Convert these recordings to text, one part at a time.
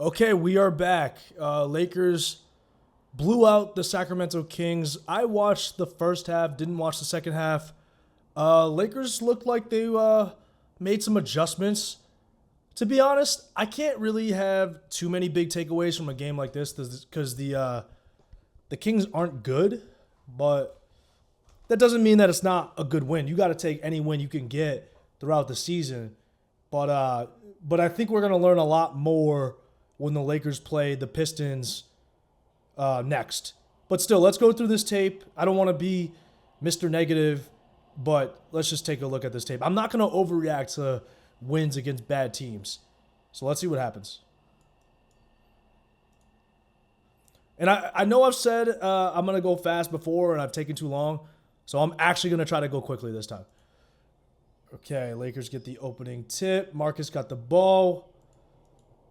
Okay, we are back. Lakers blew out the Sacramento Kings. I watched the first half, didn't watch the second half. Lakers looked like they made some adjustments. To be honest, I can't really have too many big takeaways from a game like this because the Kings aren't good, but that doesn't mean that it's not a good win. You got to take any win you can get throughout the season. But I think we're gonna learn a lot more when the Lakers play the Pistons next. But still, let's go through this tape. I don't want to be Mr. Negative, but let's just take a look at this tape. I'm not gonna overreact to wins against bad teams. So let's see what happens. And I know I've said I'm gonna go fast before, and I've taken too long. So I'm actually gonna try to go quickly this time. Okay, Lakers get the opening tip. Marcus got the ball.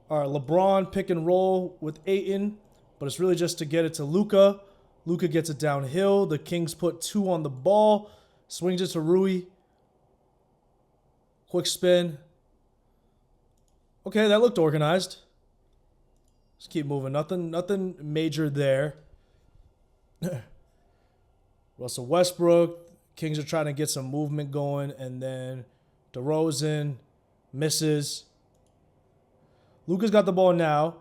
All right, LeBron pick and roll with Ayton, but it's really just to get it to Luka. Luka gets it downhill. The Kings put two on the ball. Swings it to Rui. Quick spin. Okay, that looked organized. Let's keep moving. Nothing major there. Russell Westbrook. Kings are trying to get some movement going, and then DeRozan misses. Luka's got the ball now.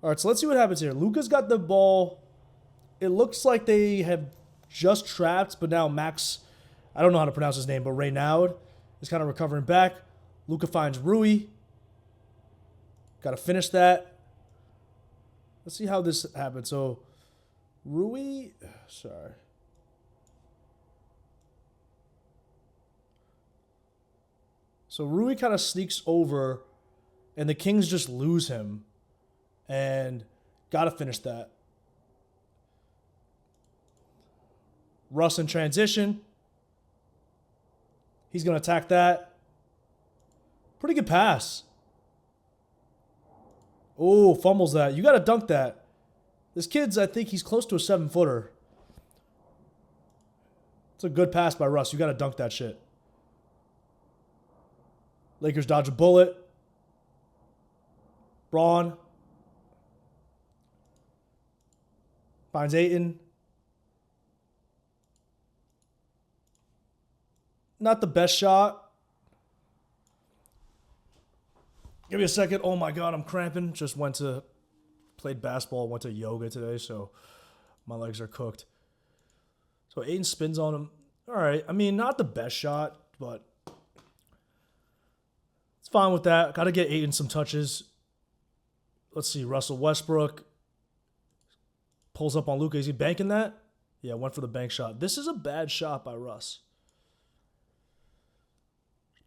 All right, so let's see what happens here. Luka's got the ball. It looks like they have just trapped, but now Max, I don't know how to pronounce his name, but Reynaud is kind of recovering back. Luka finds Rui. Got to finish that. Let's see how this happens. So, Rui, sorry. So Rui kind of sneaks over, and the Kings just lose him. And got to finish that. Russ in transition. He's going to attack that. Pretty good pass. Oh, fumbles that. You got to dunk that. This kid's, I think he's close to a 7-footer. It's a good pass by Russ. You got to dunk that shit. Lakers dodge a bullet. Braun finds Ayton. Not the best shot. Give me a second. Oh my God, I'm cramping. Just played basketball, went to yoga today, so my legs are cooked. So Ayton spins on him. All right. I mean, not the best shot, but it's fine with that. Got to get Ayton some touches. Let's see. Russell Westbrook pulls up on Luka. Is he banking that? Yeah, went for the bank shot. This is a bad shot by Russ.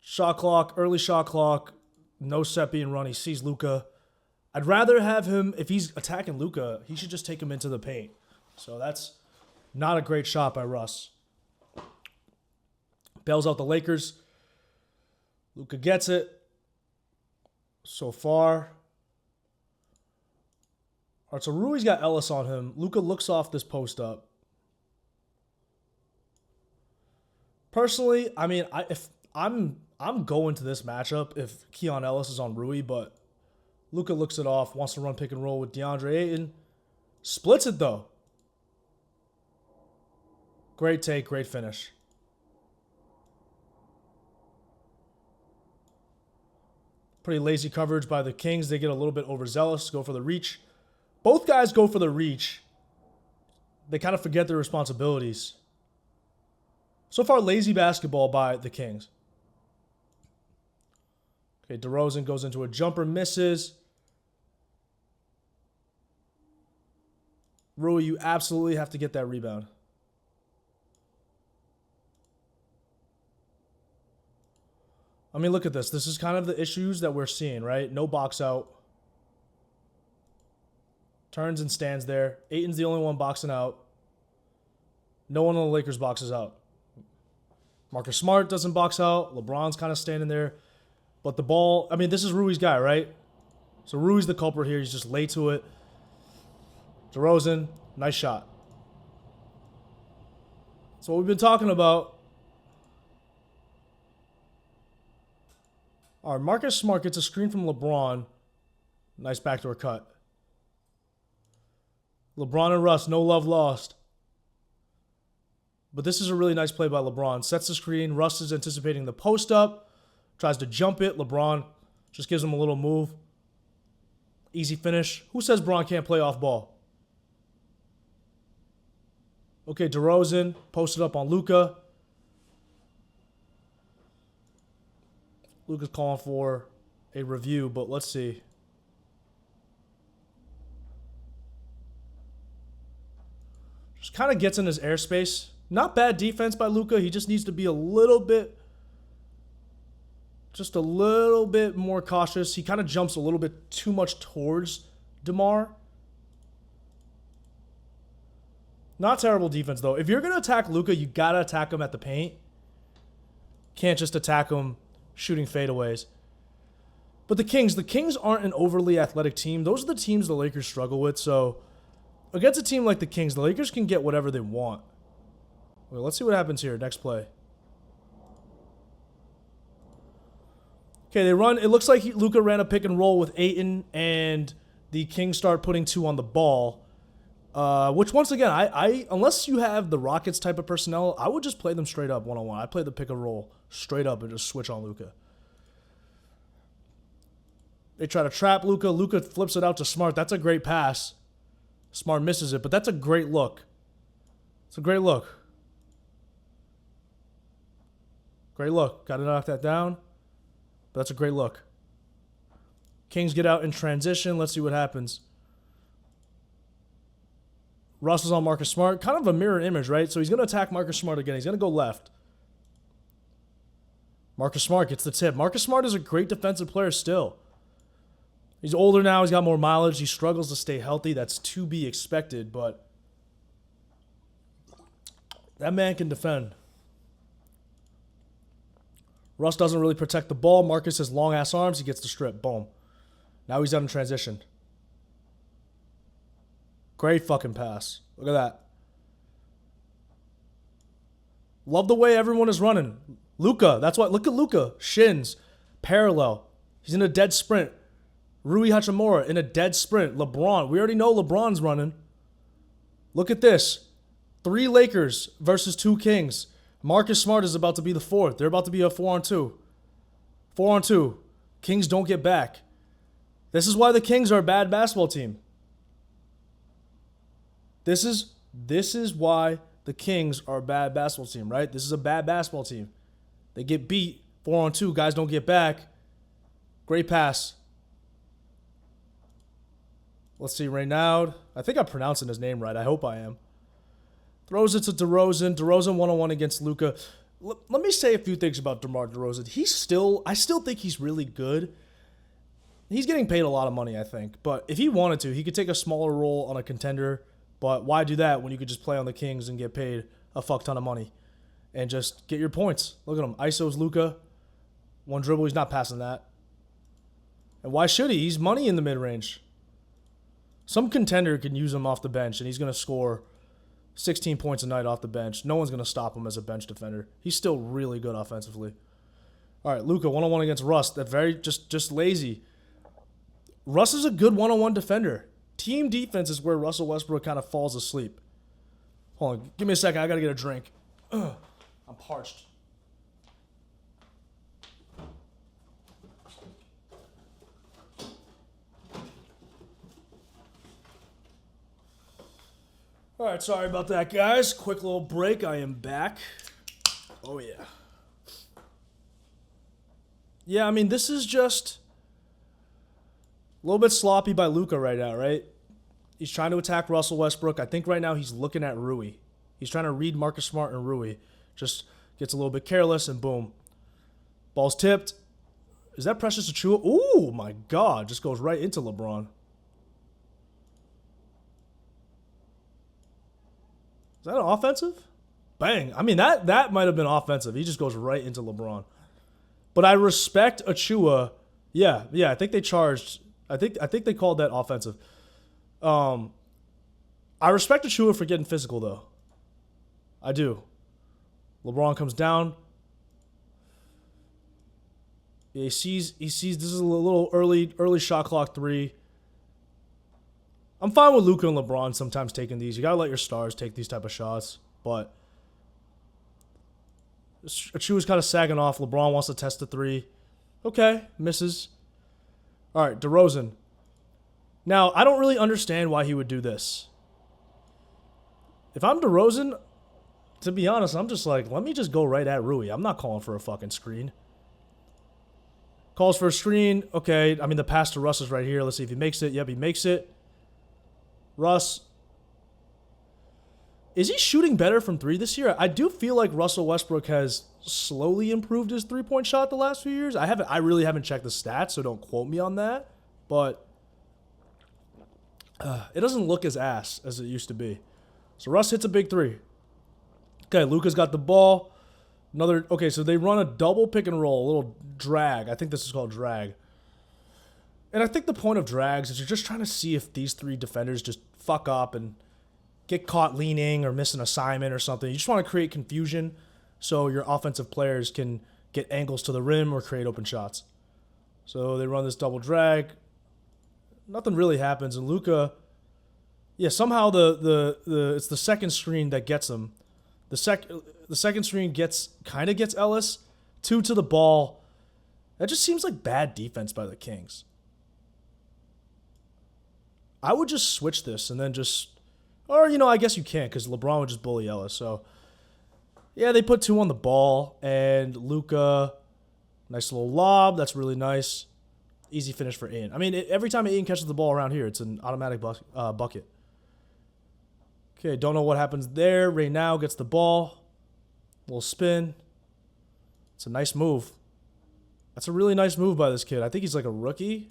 Shot clock, early shot clock. No set being run. He sees Luka. I'd rather have him, if he's attacking Luka, he should just take him into the paint. So that's not a great shot by Russ. Bails out the Lakers. Luka gets it. So far. All right, so Rui's got Ellis on him. Luka looks off this post up. Personally, I mean, if I'm going to this matchup if Keon Ellis is on Rui, but Luka looks it off, wants to run pick and roll with DeAndre Ayton. Splits it though. Great take, great finish. Pretty lazy coverage by the Kings. They get a little bit overzealous, go for the reach. Both guys go for the reach. They kind of forget their responsibilities. So far, lazy basketball by the Kings. Okay, DeRozan goes into a jumper, misses. Rui, you absolutely have to get that rebound. I mean, look at this. This is kind of the issues that we're seeing, right? No box out. Turns and stands there. Ayton's the only one boxing out. No one on the Lakers boxes out. Marcus Smart doesn't box out. LeBron's kind of standing there. But the ball, I mean, this is Rui's guy, right? So Rui's the culprit here. He's just late to it. DeRozan, nice shot. That's what we've been talking about. All right, Marcus Smart gets a screen from LeBron. Nice backdoor cut. LeBron and Russ, no love lost. But this is a really nice play by LeBron. Sets the screen. Russ is anticipating the post up. Tries to jump it. LeBron just gives him a little move. Easy finish. Who says Bron can't play off ball? Okay, DeRozan posted up on Luka. Luka's calling for a review, but let's see. Just kind of gets in his airspace. Not bad defense by Luka. He just needs to be a little bit more cautious. He kind of jumps a little bit too much towards DeMar. Not terrible defense, though. If you're going to attack Luka, you got to attack him at the paint. Can't just attack him shooting fadeaways. But the Kings aren't an overly athletic team. Those are the teams the Lakers struggle with. So against a team like the Kings, the Lakers can get whatever they want. Well, let's see what happens here. Next play. Okay, they run. It looks like Luka ran a pick and roll with Ayton, and the Kings start putting two on the ball. Which, once again, I unless you have the Rockets type of personnel, I would just play them straight up one-on-one. I play the pick and roll straight up and just switch on Luka. They try to trap Luka. Luka flips it out to Smart. That's a great pass. Smart misses it, but that's a great look. It's a great look. Great look. Got to knock that down. But that's a great look. Kings get out in transition. Let's see what happens. Russ is on Marcus Smart. Kind of a mirror image, right? So he's going to attack Marcus Smart again. He's going to go left. Marcus Smart gets the tip. Marcus Smart is a great defensive player still. He's older now. He's got more mileage. He struggles to stay healthy. That's to be expected, but that man can defend. Russ doesn't really protect the ball. Marcus has long-ass arms. He gets the strip. Boom. Now he's out in transition. Great fucking pass. Look at that. Love the way everyone is running. Luka. That's why. Look at Luka. Shins. Parallel. He's in a dead sprint. Rui Hachimura in a dead sprint. LeBron. We already know LeBron's running. Look at this. 3 Lakers versus 2 Kings. Marcus Smart is about to be the 4th. They're about to be a 4-on-2. 4-on-2. Kings don't get back. This is why the Kings are a bad basketball team. This is why the Kings are a bad basketball team, right? This is a bad basketball team. They get beat 4-on-2. Guys don't get back. Great pass. Let's see, Reynaud. I think I'm pronouncing his name right. I hope I am. Throws it to DeRozan. DeRozan 1-on-1 against Luka. Let me say a few things about DeMar DeRozan. I still think he's really good. He's getting paid a lot of money, I think. But if he wanted to, he could take a smaller role on a contender. But why do that when you could just play on the Kings and get paid a fuck ton of money and just get your points? Look at him. ISO's Luka. One dribble, he's not passing that. And why should he? He's money in the mid-range. Some contender can use him off the bench, and he's going to score 16 points a night off the bench. No one's going to stop him as a bench defender. He's still really good offensively. All right, Luka, 1-on-1 against Russ. That very just lazy. Russ is a good 1-on-1 defender. Team defense is where Russell Westbrook kind of falls asleep. Hold on. Give me a second. I got to get a drink. Ugh, I'm parched. All right, sorry about that, guys. Quick little break. I am back. Oh, yeah. Yeah, I mean, this is just a little bit sloppy by Luka right now, right? He's trying to attack Russell Westbrook. I think right now he's looking at Rui. He's trying to read Marcus Smart and Rui. Just gets a little bit careless, and boom. Ball's tipped. Is that Precious Achiuwa? Oh, my God. Just goes right into LeBron. Is that an offensive? Bang. I mean, that might have been offensive. He just goes right into LeBron. But I respect Achiuwa. Yeah, I think they charged. I think they called that offensive. I respect Achiuwa for getting physical, though. I do. LeBron comes down. Yeah, he sees this is a little early shot clock 3. I'm fine with Luka and LeBron sometimes taking these. You gotta let your stars take these type of shots. But Achiuwa's kind of sagging off. LeBron wants to test the three. Okay, misses. All right, DeRozan. Now, I don't really understand why he would do this. If I'm DeRozan, to be honest, I'm just like, let me just go right at Rui. I'm not calling for a fucking screen. Calls for a screen. Okay, I mean, the pass to Russ is right here. Let's see if he makes it. Yep, he makes it. Russ. Is he shooting better from three this year? I do feel like Russell Westbrook has slowly improved his three-point shot the last few years. I really haven't checked the stats, so don't quote me on that. But it doesn't look as ass as it used to be. So Russ hits a big three. Okay, Luka's got the ball. Okay, so they run a double pick and roll, a little drag. I think this is called drag. And I think the point of drags is you're just trying to see if these three defenders just fuck up and get caught leaning or miss an assignment or something. You just want to create confusion so your offensive players can get angles to the rim or create open shots. So they run this double drag. Nothing really happens, and Luka, yeah, somehow it's the second screen that gets him. The second screen gets Ellis. 2 to the ball. That just seems like bad defense by the Kings. I would just switch this and then I guess you can't because LeBron would just bully Ellis. So, yeah, they put 2 on the ball, and Luka, nice little lob. That's really nice. Easy finish for Ayton. I mean, every time Ayton catches the ball around here, it's an automatic bucket. Okay, don't know what happens there. Ray now gets the ball. Little spin. It's a nice move. That's a really nice move by this kid. I think he's like a rookie.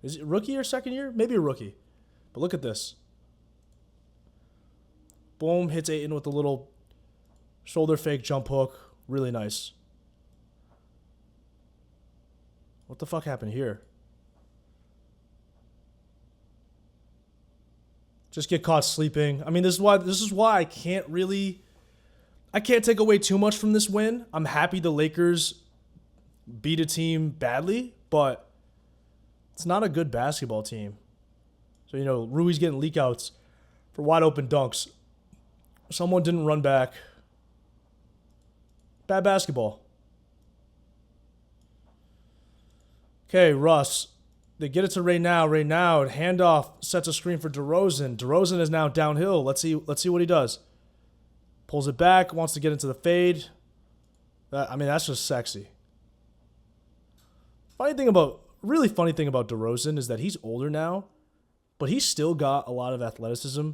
Is it rookie or second year? Maybe a rookie. But look at this. Boom, hits Ayton with a little shoulder fake jump hook. Really nice. What the fuck happened here? Just get caught sleeping. I mean, this is why I can't take away too much from this win. I'm happy the Lakers beat a team badly, but it's not a good basketball team. So, Rui's getting leak outs for wide open dunks. Someone didn't run back. Bad basketball. Okay, Russ. They get it to Ray now. Ray now, handoff, sets a screen for DeRozan. DeRozan is now downhill. Let's see what he does. Pulls it back, wants to get into the fade. That's just sexy. Really funny thing about DeRozan is that he's older now, but he's still got a lot of athleticism.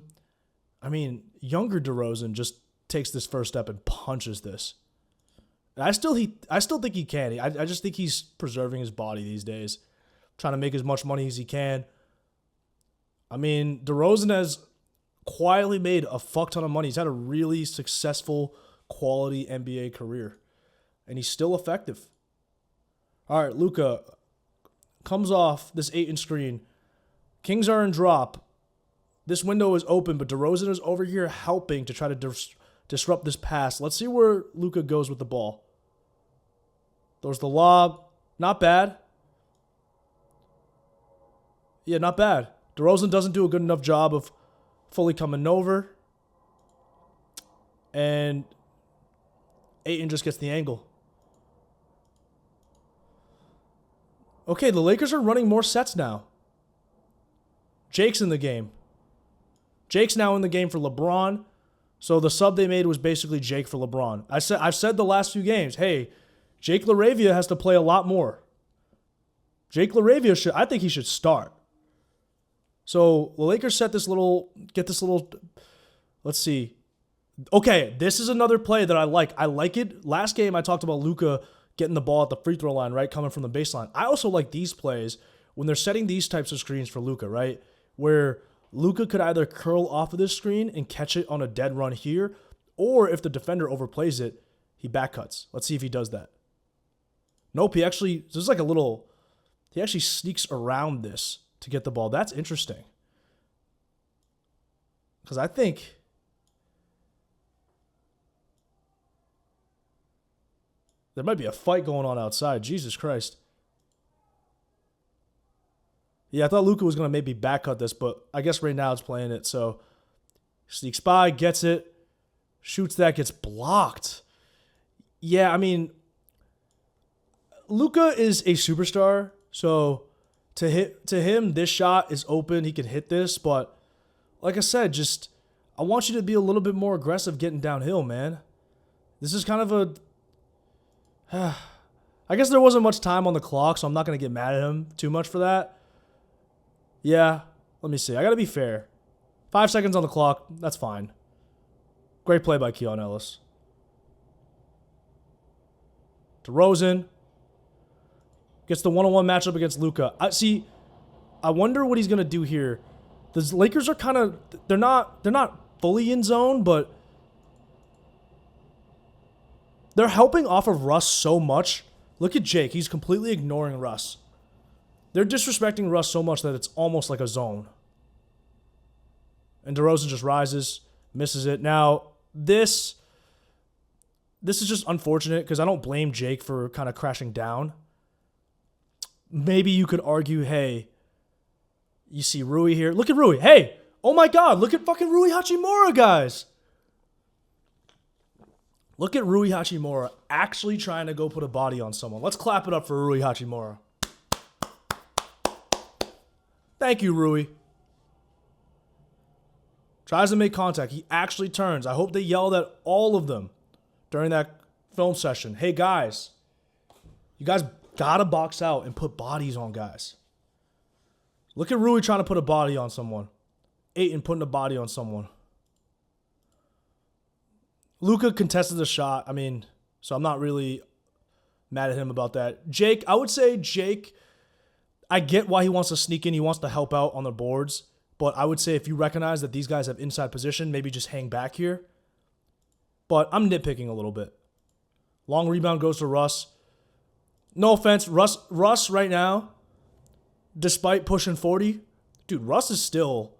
I mean, younger DeRozan just takes this first step and punches this. And I still think he can. I just think he's preserving his body these days, trying to make as much money as he can. I mean, DeRozan has quietly made a fuck ton of money. He's had a really successful, quality NBA career, and he's still effective. All right, Luka comes off this Ayton screen. Kings are in drop. This window is open, but DeRozan is over here helping to try to disrupt this pass. Let's see where Luka goes with the ball. Throws the lob. Not bad. Yeah, not bad. DeRozan doesn't do a good enough job of fully coming over. And Ayton just gets the angle. Okay, the Lakers are running more sets now. Jake's in the game. Jake's now in the game for LeBron. So the sub they made was basically Jake for LeBron. I've said the last few games, hey, Jake LaRavia has to play a lot more. Jake LaRavia I think he should start. So the Lakers get this little, let's see. Okay, this is another play that I like. I like it. Last game I talked about Luka getting the ball at the free throw line, right, coming from the baseline. I also like these plays when they're setting these types of screens for Luka, right, where Luka could either curl off of this screen and catch it on a dead run here, or if the defender overplays it, he back cuts. Let's see if he does that. Nope, he actually sneaks around this to get the ball. That's interesting. Because I think there might be a fight going on outside. Jesus Christ. Yeah, I thought Luka was going to maybe back cut this, but I guess right now it's playing it. So sneaks by, gets it, shoots that, gets blocked. Yeah, I mean, Luka is a superstar, so to him, this shot is open. He can hit this, but like I said, just I want you to be a little bit more aggressive getting downhill, man. This is kind of a. I guess there wasn't much time on the clock, so I'm not gonna get mad at him too much for that. Yeah, let me see. I gotta be fair. 5 seconds on the clock. That's fine. Great play by Keon Ellis. DeRozan gets the one-on-one matchup against Luka. I wonder what he's gonna do here. The Lakers are kind of they're not fully in zone, but they're helping off of Russ so much. Look at Jake. He's completely ignoring Russ. They're disrespecting Russ so much that it's almost like a zone. And DeRozan just rises, misses it. Now, this is just unfortunate because I don't blame Jake for kind of crashing down. Maybe you could argue, hey, you see Rui here. Look at Rui. Hey, oh my God, look at fucking Rui Hachimura, guys. Look at Rui Hachimura actually trying to go put a body on someone. Let's clap it up for Rui Hachimura. Thank you, Rui. Tries to make contact. He actually turns. I hope they yelled at all of them during that film session. Hey, guys, you guys gotta box out and put bodies on guys. Look at Rui trying to put a body on someone. Ayton putting a body on someone. Luka contested the shot. I mean, so I'm not really mad at him about that. Jake, I would say Jake, I get why he wants to sneak in. He wants to help out on the boards. But I would say if you recognize that these guys have inside position, maybe just hang back here. But I'm nitpicking a little bit. Long rebound goes to Russ. No offense. Russ right now, despite pushing 40, dude, Russ is still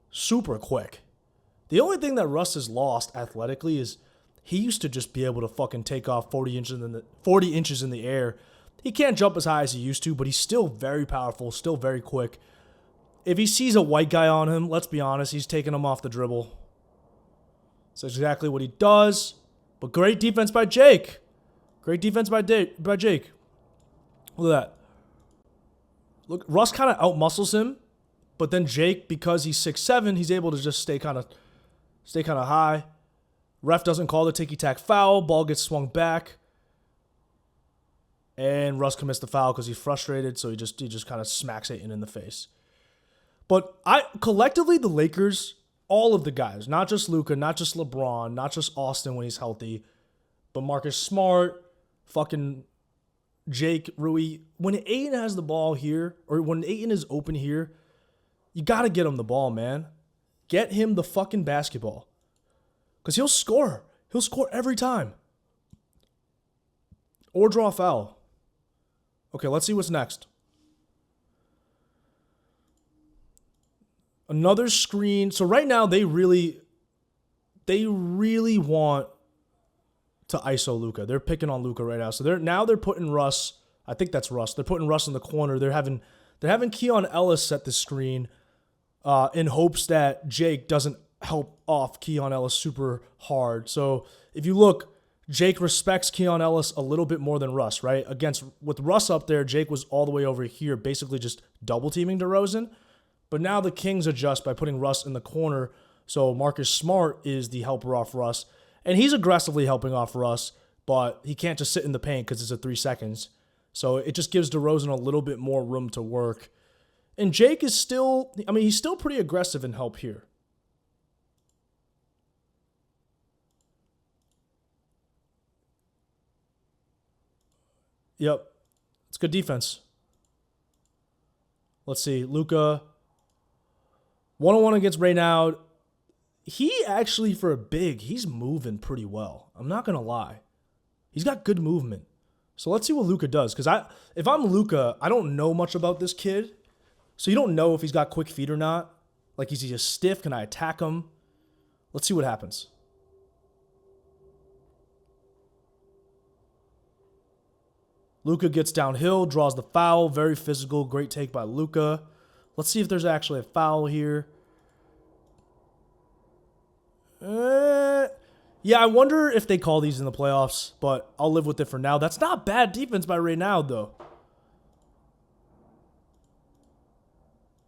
super quick. The only thing that Russ has lost athletically is he used to just be able to fucking take off 40 inches in the air. He can't jump as high as he used to, but he's still very powerful, still very quick. If he sees a white guy on him, let's be honest, he's taking him off the dribble. That's exactly what he does. But great defense by Jake. Great defense by Jake. Look at that. Look, Russ kind of outmuscles him, but then Jake, because he's 6'7", he's able to just stay kind of high. Ref doesn't call the ticky-tack foul. Ball gets swung back. And Russ commits the foul because he's frustrated, so he just kind of smacks Ayton in the face. But collectively, the Lakers, all of the guys, not just Luka, not just LeBron, not just Austin when he's healthy, but Marcus Smart, fucking Jake, Rui. When Ayton has the ball here, or when Ayton is open here, you got to get him the ball, man. Get him the fucking basketball. Because he'll score. He'll score every time. Or draw a foul. Okay, let's see what's next. Another screen. So right now they really want to ISO Luka. They're picking on Luka right now. So they're putting Russ. I think that's Russ. They're putting Russ in the corner. They're having Keon Ellis set the screen in hopes that Jake doesn't help off Keon Ellis super hard. So if you look, Jake respects Keon Ellis a little bit more than Russ, right? With Russ up there, Jake was all the way over here, basically just double teaming DeRozan. But now the Kings adjust by putting Russ in the corner. So Marcus Smart is the helper off Russ. And he's aggressively helping off Russ, but he can't just sit in the paint because it's a 3 seconds. So it just gives DeRozan a little bit more room to work. And Jake is still, he's still pretty aggressive in help here. Yep. It's good defense. Let's see. Luka. 1-on-1 against Reynaud. He actually, for a big, he's moving pretty well. I'm not going to lie. He's got good movement. So let's see what Luka does. Because if I'm Luka, I don't know much about this kid. So you don't know if he's got quick feet or not. Like, is he just stiff? Can I attack him? Let's see what happens. Luka gets downhill, draws the foul. Very physical. Great take by Luka. Let's see if there's actually a foul here. Yeah, I wonder if they call these in the playoffs, but I'll live with it for now. That's not bad defense by Reynald, though.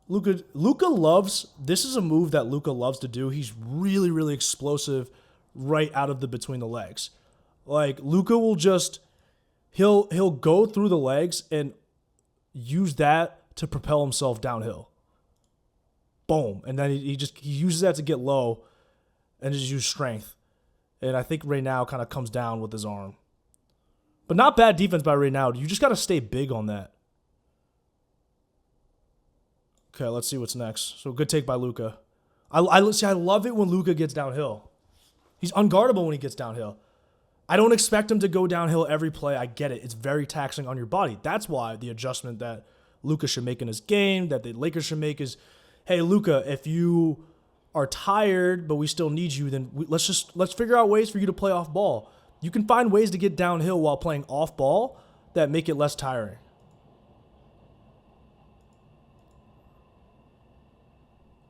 Luka loves, this is a move that Luka loves to do. He's really, really explosive right out of the between the legs. Like, Luka will just, he'll go through the legs and use that to propel himself downhill. Boom. And then he uses that to get low and just use strength. And I think Reynald kind of comes down with his arm. But not bad defense by Reynald. You just got to stay big on that. Okay, let's see what's next. So good take by Luka. I love it when Luka gets downhill. He's unguardable when he gets downhill. I don't expect him to go downhill every play. I get it. It's very taxing on your body. That's why the adjustment that Luka should make in his game, that the Lakers should make is, hey, Luka, if you are tired but we still need you, then let's figure out ways for you to play off ball. You can find ways to get downhill while playing off ball that make it less tiring.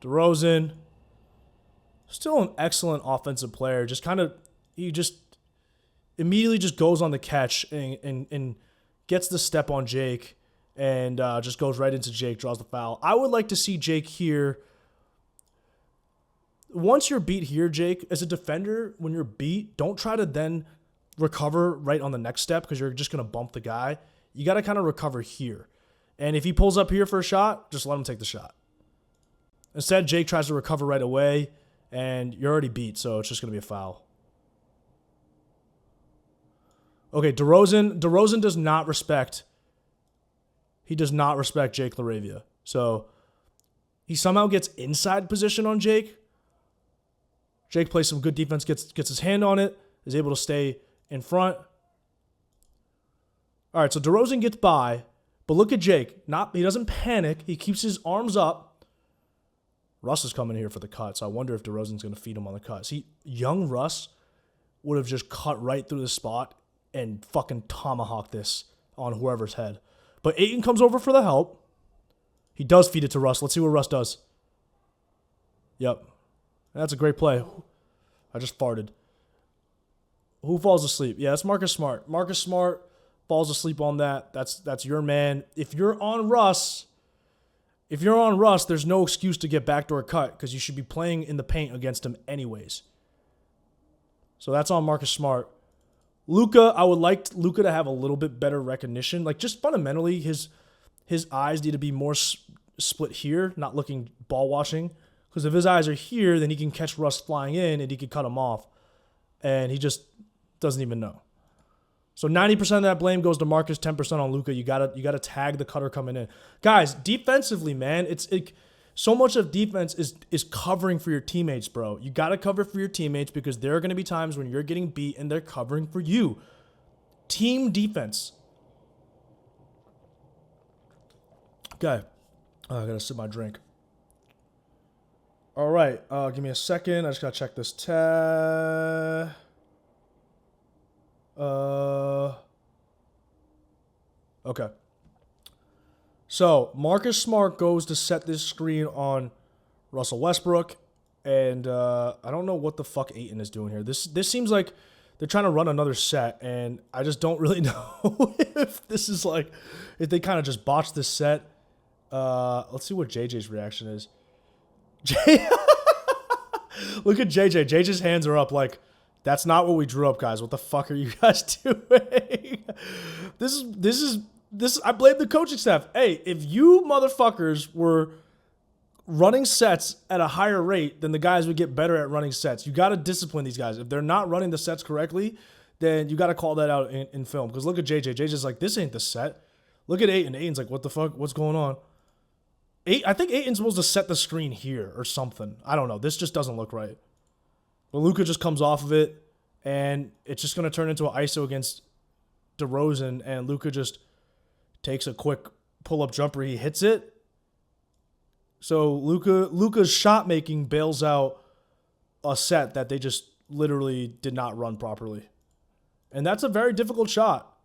DeRozan, still an excellent offensive player. He immediately just goes on the catch and gets the step on Jake and just goes right into Jake, draws the foul. I would like to see Jake here. Once you're beat here, Jake, as a defender, when you're beat, don't try to then recover right on the next step because you're just going to bump the guy. You got to kind of recover here. And if he pulls up here for a shot, just let him take the shot. Instead, Jake tries to recover right away, and you're already beat, so it's just going to be a foul. Okay, DeRozan does not respect. He does not respect Jake LaRavia. So he somehow gets inside position on Jake. Jake plays some good defense, gets his hand on it, is able to stay in front. All right, so DeRozan gets by, but look at Jake. He doesn't panic. He keeps his arms up. Russ is coming here for the cut, so I wonder if DeRozan's going to feed him on the cut. Young Russ would have just cut right through the spot and fucking tomahawk this on whoever's head. But Ayton comes over for the help. He does feed it to Russ. Let's see what Russ does. Yep. That's a great play. I just farted. Who falls asleep? Yeah, that's Marcus Smart. Marcus Smart falls asleep on that. That's your man. If you're on Russ, there's no excuse to get backdoor cut because you should be playing in the paint against him anyways. So that's on Marcus Smart. Luka, I would like Luka to have a little bit better recognition. Like, just fundamentally, his eyes need to be more split here, not looking ball watching. Because if his eyes are here, then he can catch Russ flying in and he could cut him off. And he just doesn't even know. So 90% of that blame goes to Marcus, 10% on Luka. You gotta tag the cutter coming in. Guys, defensively, man, so much of defense is covering for your teammates, bro. You gotta cover for your teammates because there are gonna be times when you're getting beat and they're covering for you. Team defense. Okay. I gotta sip my drink. All right. Give me a second. I just gotta check this tab. Okay. So Marcus Smart goes to set this screen on Russell Westbrook, and I don't know what the fuck Ayton is doing here. This seems like they're trying to run another set, and I just don't really know if this is like if they kind of just botched this set. Let's see what JJ's reaction is. Look at JJ. JJ's hands are up like, that's not what we drew up, guys. What the fuck are you guys doing? This is I blame the coaching staff. Hey, if you motherfuckers were running sets at a higher rate, then the guys would get better at running sets. You got to discipline these guys. If they're not running the sets correctly, then you got to call that out in film. Because look at JJ. JJ's like, this ain't the set. Look at Ayton. Ayton's like, what the fuck? What's going on? I think Ayton's supposed to set the screen here or something. I don't know. This just doesn't look right. But Luka just comes off of it, and it's just going to turn into an ISO against DeRozan, and Luka just takes a quick pull-up jumper. He hits it. So Luka's shot making bails out a set that they just literally did not run properly. And that's a very difficult shot.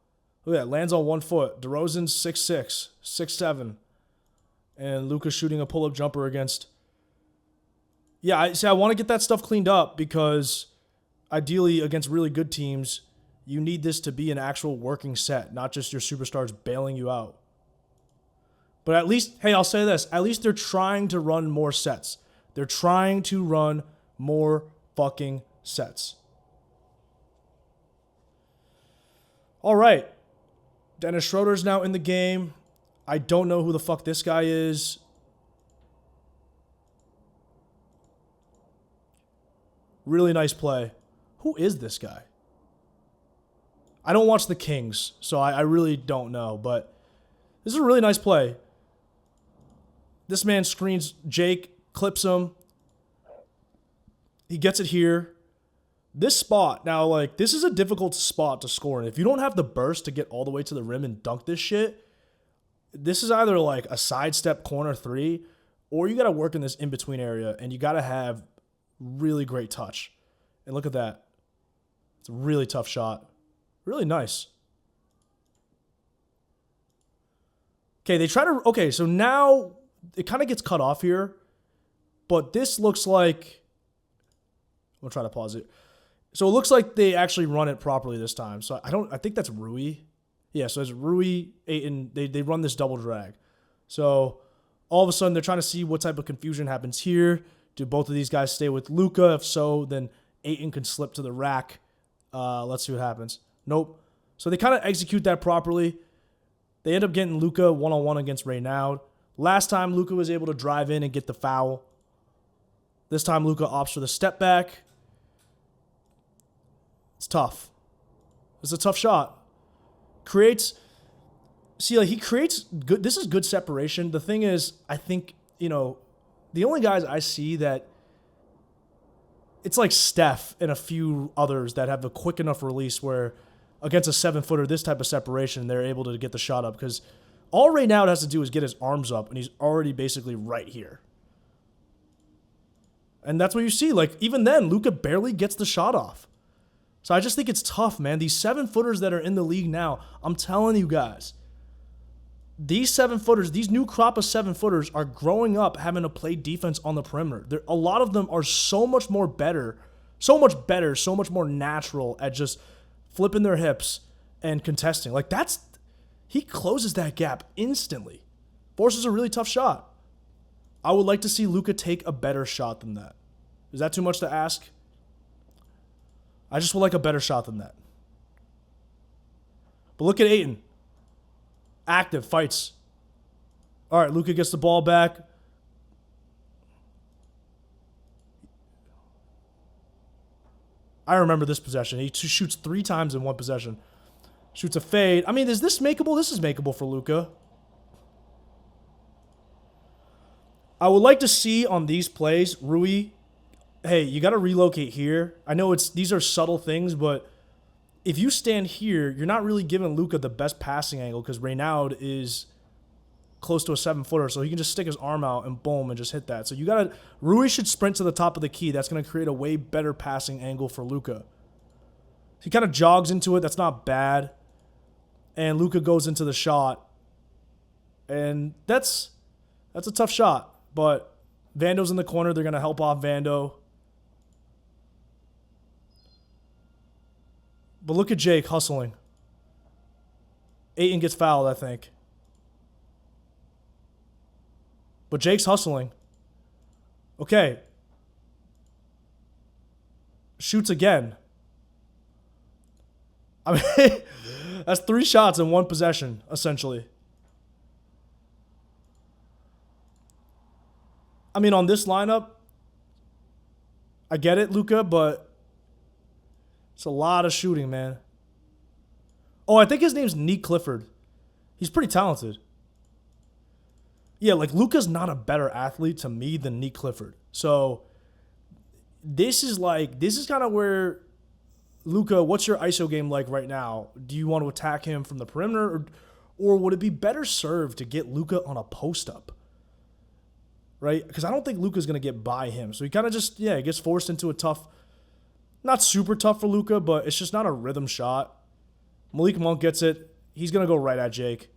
Look at that. Lands on 1 foot. DeRozan's 6'6", 6'7". And Luka shooting a pull-up jumper against. Yeah, I want to get that stuff cleaned up because ideally against really good teams, you need this to be an actual working set, not just your superstars bailing you out. But at least, hey, I'll say this. At least they're trying to run more sets. They're trying to run more fucking sets. All right. Dennis Schroeder's now in the game. I don't know who the fuck this guy is. Really nice play. Who is this guy? I don't watch the Kings, so I really don't know. But this is a really nice play. This man screens Jake, clips him. He gets it here. This spot, now, like, this is a difficult spot to score in. If you don't have the burst to get all the way to the rim and dunk this shit, this is either like a sidestep corner three, or you got to work in this in-between area, and you got to have really great touch. And look at that. It's a really tough shot. Really nice. Okay, they try to... Okay, so now it kind of gets cut off here, but this looks like... I'm going to try to pause it. So it looks like they actually run it properly this time. So I think that's Rui. Yeah, so it's Rui, Ayton. They run this double drag. So all of a sudden they're trying to see what type of confusion happens here. Do both of these guys stay with Luka? If so, then Ayton can slip to the rack. Let's see what happens. Nope. So they kind of execute that properly. They end up getting Luka one-on-one against Reynaud. Last time, Luka was able to drive in and get the foul. This time, Luka opts for the step back. It's tough. It's a tough shot. He creates good. This is good separation. The thing is, I think, the only guys I see that it's like Steph and a few others that have a quick enough release where against a 7-footer, this type of separation, they're able to get the shot up because all Reynaud has to do is get his arms up and he's already basically right here. And that's what you see. Like, even then, Luka barely gets the shot off. So I just think it's tough, man. These 7-footers that are in the league now, I'm telling you guys, these 7-footers, these new crop of 7-footers are growing up having to play defense on the perimeter. A lot of them are so much better, so much more natural at just flipping their hips and contesting. Like, he closes that gap instantly. Forces a really tough shot. I would like to see Luka take a better shot than that. Is that too much to ask? I just would like a better shot than that. But look at Ayton. Active, fights. All right, Luka gets the ball back. I remember this possession. He shoots 3 times in one possession. Shoots a fade. I mean, is this makeable? This is makeable for Luka. I would like to see on these plays, Rui, hey, you got to relocate here. I know these are subtle things, but if you stand here, you're not really giving Luka the best passing angle because Reynaud is close to a 7-footer, so he can just stick his arm out and boom and just hit that. So Rui should sprint to the top of the key. That's going to create a way better passing angle for Luka. He kind of jogs into it. That's not bad. And Luka goes into the shot. And that's a tough shot. But Vando's in the corner. They're going to help off Vando. But look at Jake hustling. Ayton gets fouled, I think. But Jake's hustling. Okay. Shoots again. I mean, that's 3 shots in one possession, essentially. I mean, on this lineup, I get it, Luka, but it's a lot of shooting, man. Oh, I think his name's Nick Clifford. He's pretty talented. Yeah, like Luka's not a better athlete to me than Nick Clifford. So this is kind of where Luka, what's your ISO game like right now? Do you want to attack him from the perimeter or would it be better served to get Luka on a post up? Right? Because I don't think Luka's going to get by him. So he kind of just, gets forced into a tough, not super tough for Luka, but it's just not a rhythm shot. Malik Monk gets it. He's going to go right at Jake.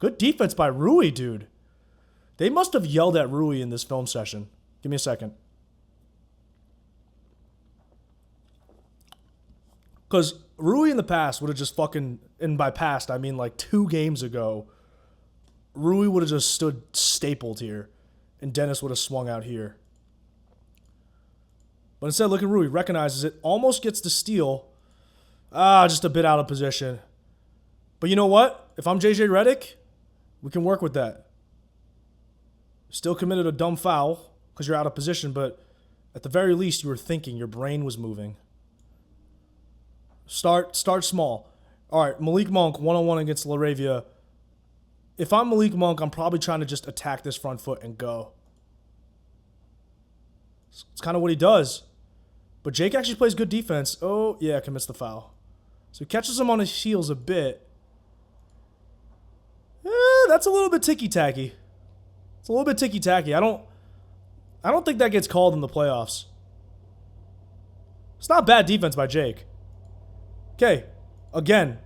Good defense by Rui, dude. They must have yelled at Rui in this film session. Give me a second. Because Rui in the past would have just fucking, and by past, I mean like 2 games ago, Rui would have just stood stapled here, and Dennis would have swung out here. But instead, look at Rui, recognizes it, almost gets the steal. Just a bit out of position. But you know what? If I'm JJ Redick, we can work with that. Still committed a dumb foul because you're out of position, but at the very least, you were thinking. Your brain was moving. Start small. All right, Malik Monk, one-on-one against LaRavia. If I'm Malik Monk, I'm probably trying to just attack this front foot and go. It's kind of what he does. But Jake actually plays good defense. Oh, yeah, commits the foul. So he catches him on his heels a bit. That's a little bit ticky-tacky. It's a little bit ticky-tacky. I don't think that gets called in the playoffs. It's not bad defense by Jake. Okay, again,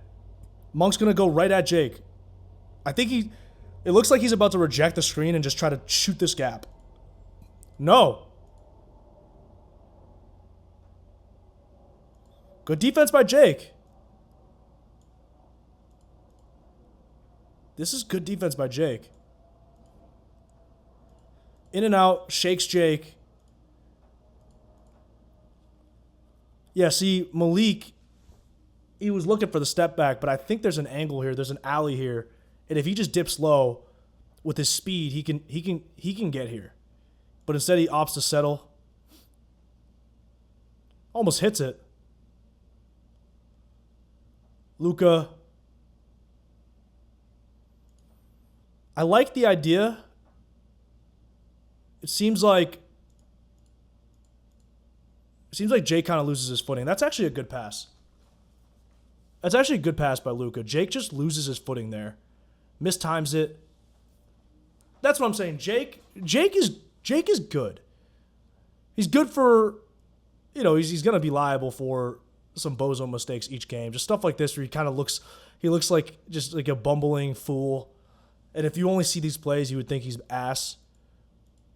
Monk's going to go right at Jake. I think it looks like he's about to reject the screen and just try to shoot this gap. No. Good defense by Jake. This is good defense by Jake. In and out, shakes Jake. Yeah, see, Malik, he was looking for the step back, but I think there's an angle here. There's an alley here. And if he just dips low with his speed, he can get here. But instead he opts to settle. Almost hits it. Luka. I like the idea. It seems like Jake kind of loses his footing. That's actually a good pass. That's actually a good pass by Luka. Jake just loses his footing there. Mistimes it. That's what I'm saying. Jake is good. He's good for, he's going to be liable for some bozo mistakes each game. Just stuff like this where he looks like just like a bumbling fool. And if you only see these plays, you would think he's ass.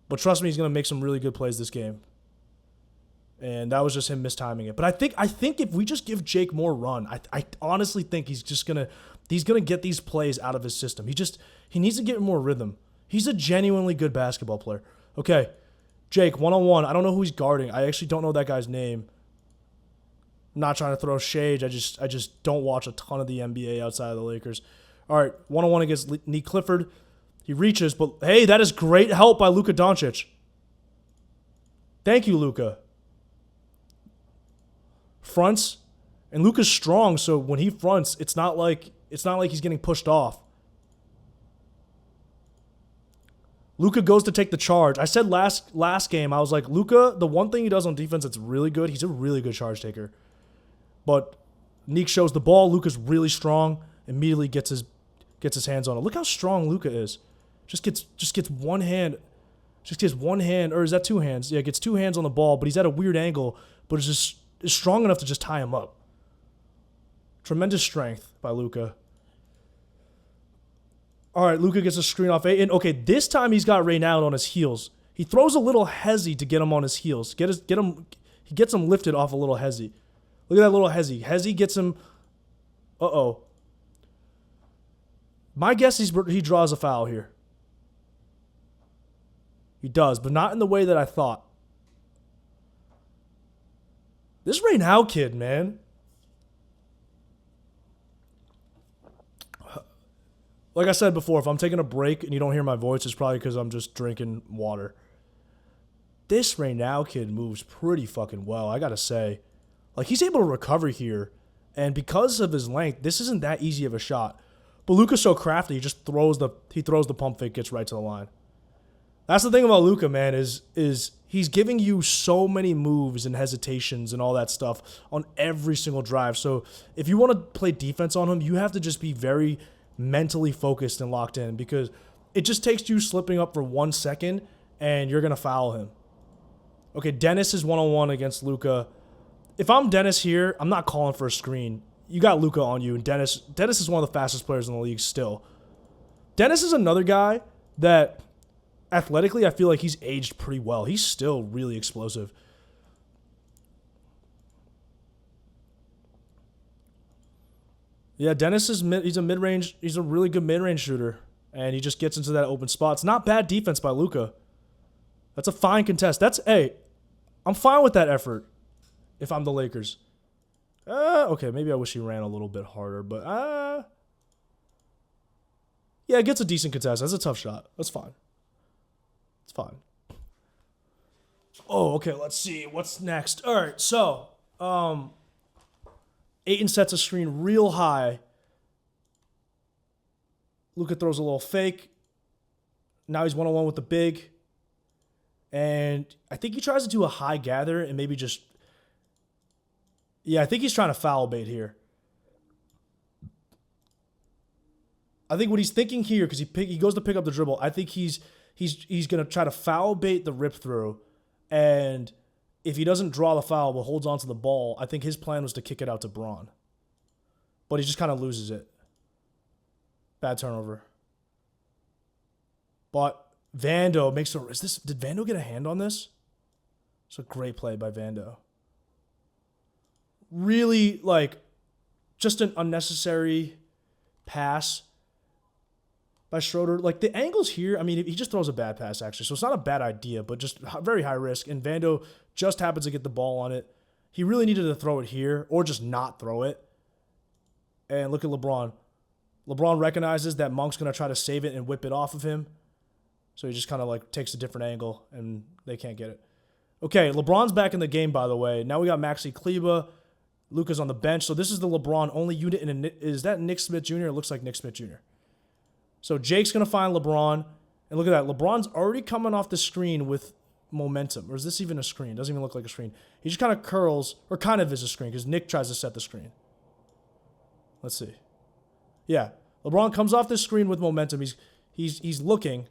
But trust me, he's going to make some really good plays this game. And that was just him mistiming it. But I think if we just give Jake more run, I honestly think he's gonna get these plays out of his system. He needs to get more rhythm. He's a genuinely good basketball player. Okay, Jake, one-on-one. I don't know who he's guarding. I actually don't know that guy's name. I'm not trying to throw shade. I just don't watch a ton of the NBA outside of the Lakers. All right, one-on-one against Nick Clifford. He reaches, but hey, that is great help by Luka Doncic. Thank you, Luka. Fronts, and Luka's strong, so when he fronts, it's not like he's getting pushed off. Luka goes to take the charge. I said last game, I was like, Luka, the one thing he does on defense that's really good, he's a really good charge taker. But Nick shows the ball. Luka's really strong. Immediately gets his hands on it. Look how strong Luka is. Just gets one hand. Just gets one hand, or is that 2 hands? Yeah, gets 2 hands on the ball, but he's at a weird angle, but is strong enough to just tie him up. Tremendous strength by Luka. All right, Luka gets a screen off 8. And okay, this time he's got Reynald on his heels. He throws a little hezzy to get him on his heels. He gets him lifted off a little hezzy. Look at that little hezzy. Hezzy gets him. Uh-oh. My guess he draws a foul here. He does, but not in the way that I thought. This Reynald kid, man. Like I said before, if I'm taking a break and you don't hear my voice, it's probably because I'm just drinking water. This Reynald kid moves pretty fucking well, I gotta say. Like, he's able to recover here, and because of his length, this isn't that easy of a shot. But Luka's so crafty, he just throws the pump fake, gets right to the line. That's the thing about Luka, man, is he's giving you so many moves and hesitations and all that stuff on every single drive. So if you want to play defense on him, you have to just be very mentally focused and locked in, because it just takes you slipping up for 1 second and you're going to foul him. Okay, Dennis is one-on-one against Luka. If I'm Dennis here, I'm not calling for a screen. You got Luka on you, and Dennis is one of the fastest players in the league still. Dennis is another guy that athletically I feel like he's aged pretty well. He's still really explosive. Yeah, Dennis is he's a mid-range, he's a really good mid-range shooter. And he just gets into that open spot. It's not bad defense by Luka. That's a fine contest. Hey, I'm fine with that effort if I'm the Lakers. Okay, maybe I wish he ran a little bit harder, but yeah, it gets a decent contest. That's a tough shot. That's fine. It's fine. Oh, okay, let's see. What's next? All right, so Ayton sets a screen real high. Luka throws a little fake. Now he's one-on-one with the big. And I think he tries to do a high gather and maybe just... Yeah, I think he's trying to foul bait here. I think what he's thinking here, because he goes to pick up the dribble, I think he's going to try to foul bait the rip through. And if he doesn't draw the foul but holds onto the ball, I think his plan was to kick it out to Braun. But he just kind of loses it. Bad turnover. But Vando makes a... Did Vando get a hand on this? It's a great play by Vando. Really, just an unnecessary pass by Schroeder. The angles here, I mean, he just throws a bad pass, actually. So it's not a bad idea, but just very high risk. And Vando just happens to get the ball on it. He really needed to throw it here or just not throw it. And look at LeBron. LeBron recognizes that Monk's going to try to save it and whip it off of him. So he just kind of takes a different angle and they can't get it. Okay, LeBron's back in the game, by the way. Now we got Maxi Kleber. Luka's on the bench. So this is the LeBron only unit. Is that Nick Smith Jr.? It looks like Nick Smith Jr. So Jake's going to find LeBron. And look at that. LeBron's already coming off the screen with momentum. Or is this even a screen? Doesn't even look like a screen. He just kind of curls, or kind of is a screen, because Nick tries to set the screen. Let's see. Yeah. LeBron comes off this screen with momentum. He's looking.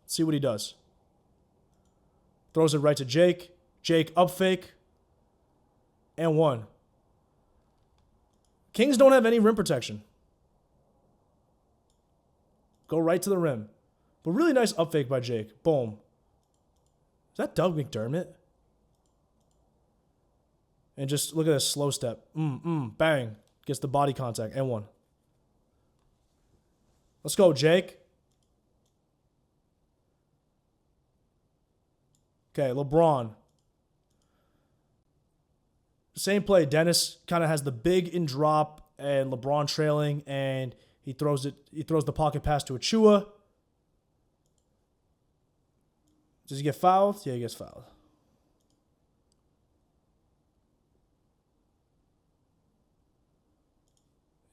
Let's see what he does. Throws it right to Jake. Jake up fake. And one. Kings don't have any rim protection. Go right to the rim. But really nice up fake by Jake. Boom. Is that Doug McDermott? And just look at this slow step. Bang. Gets the body contact. And one. Let's go, Jake. Okay, LeBron. Same play. Dennis kind of has the big in drop and LeBron trailing, and he throws the pocket pass to Achua. Does he get fouled? Yeah, he gets fouled.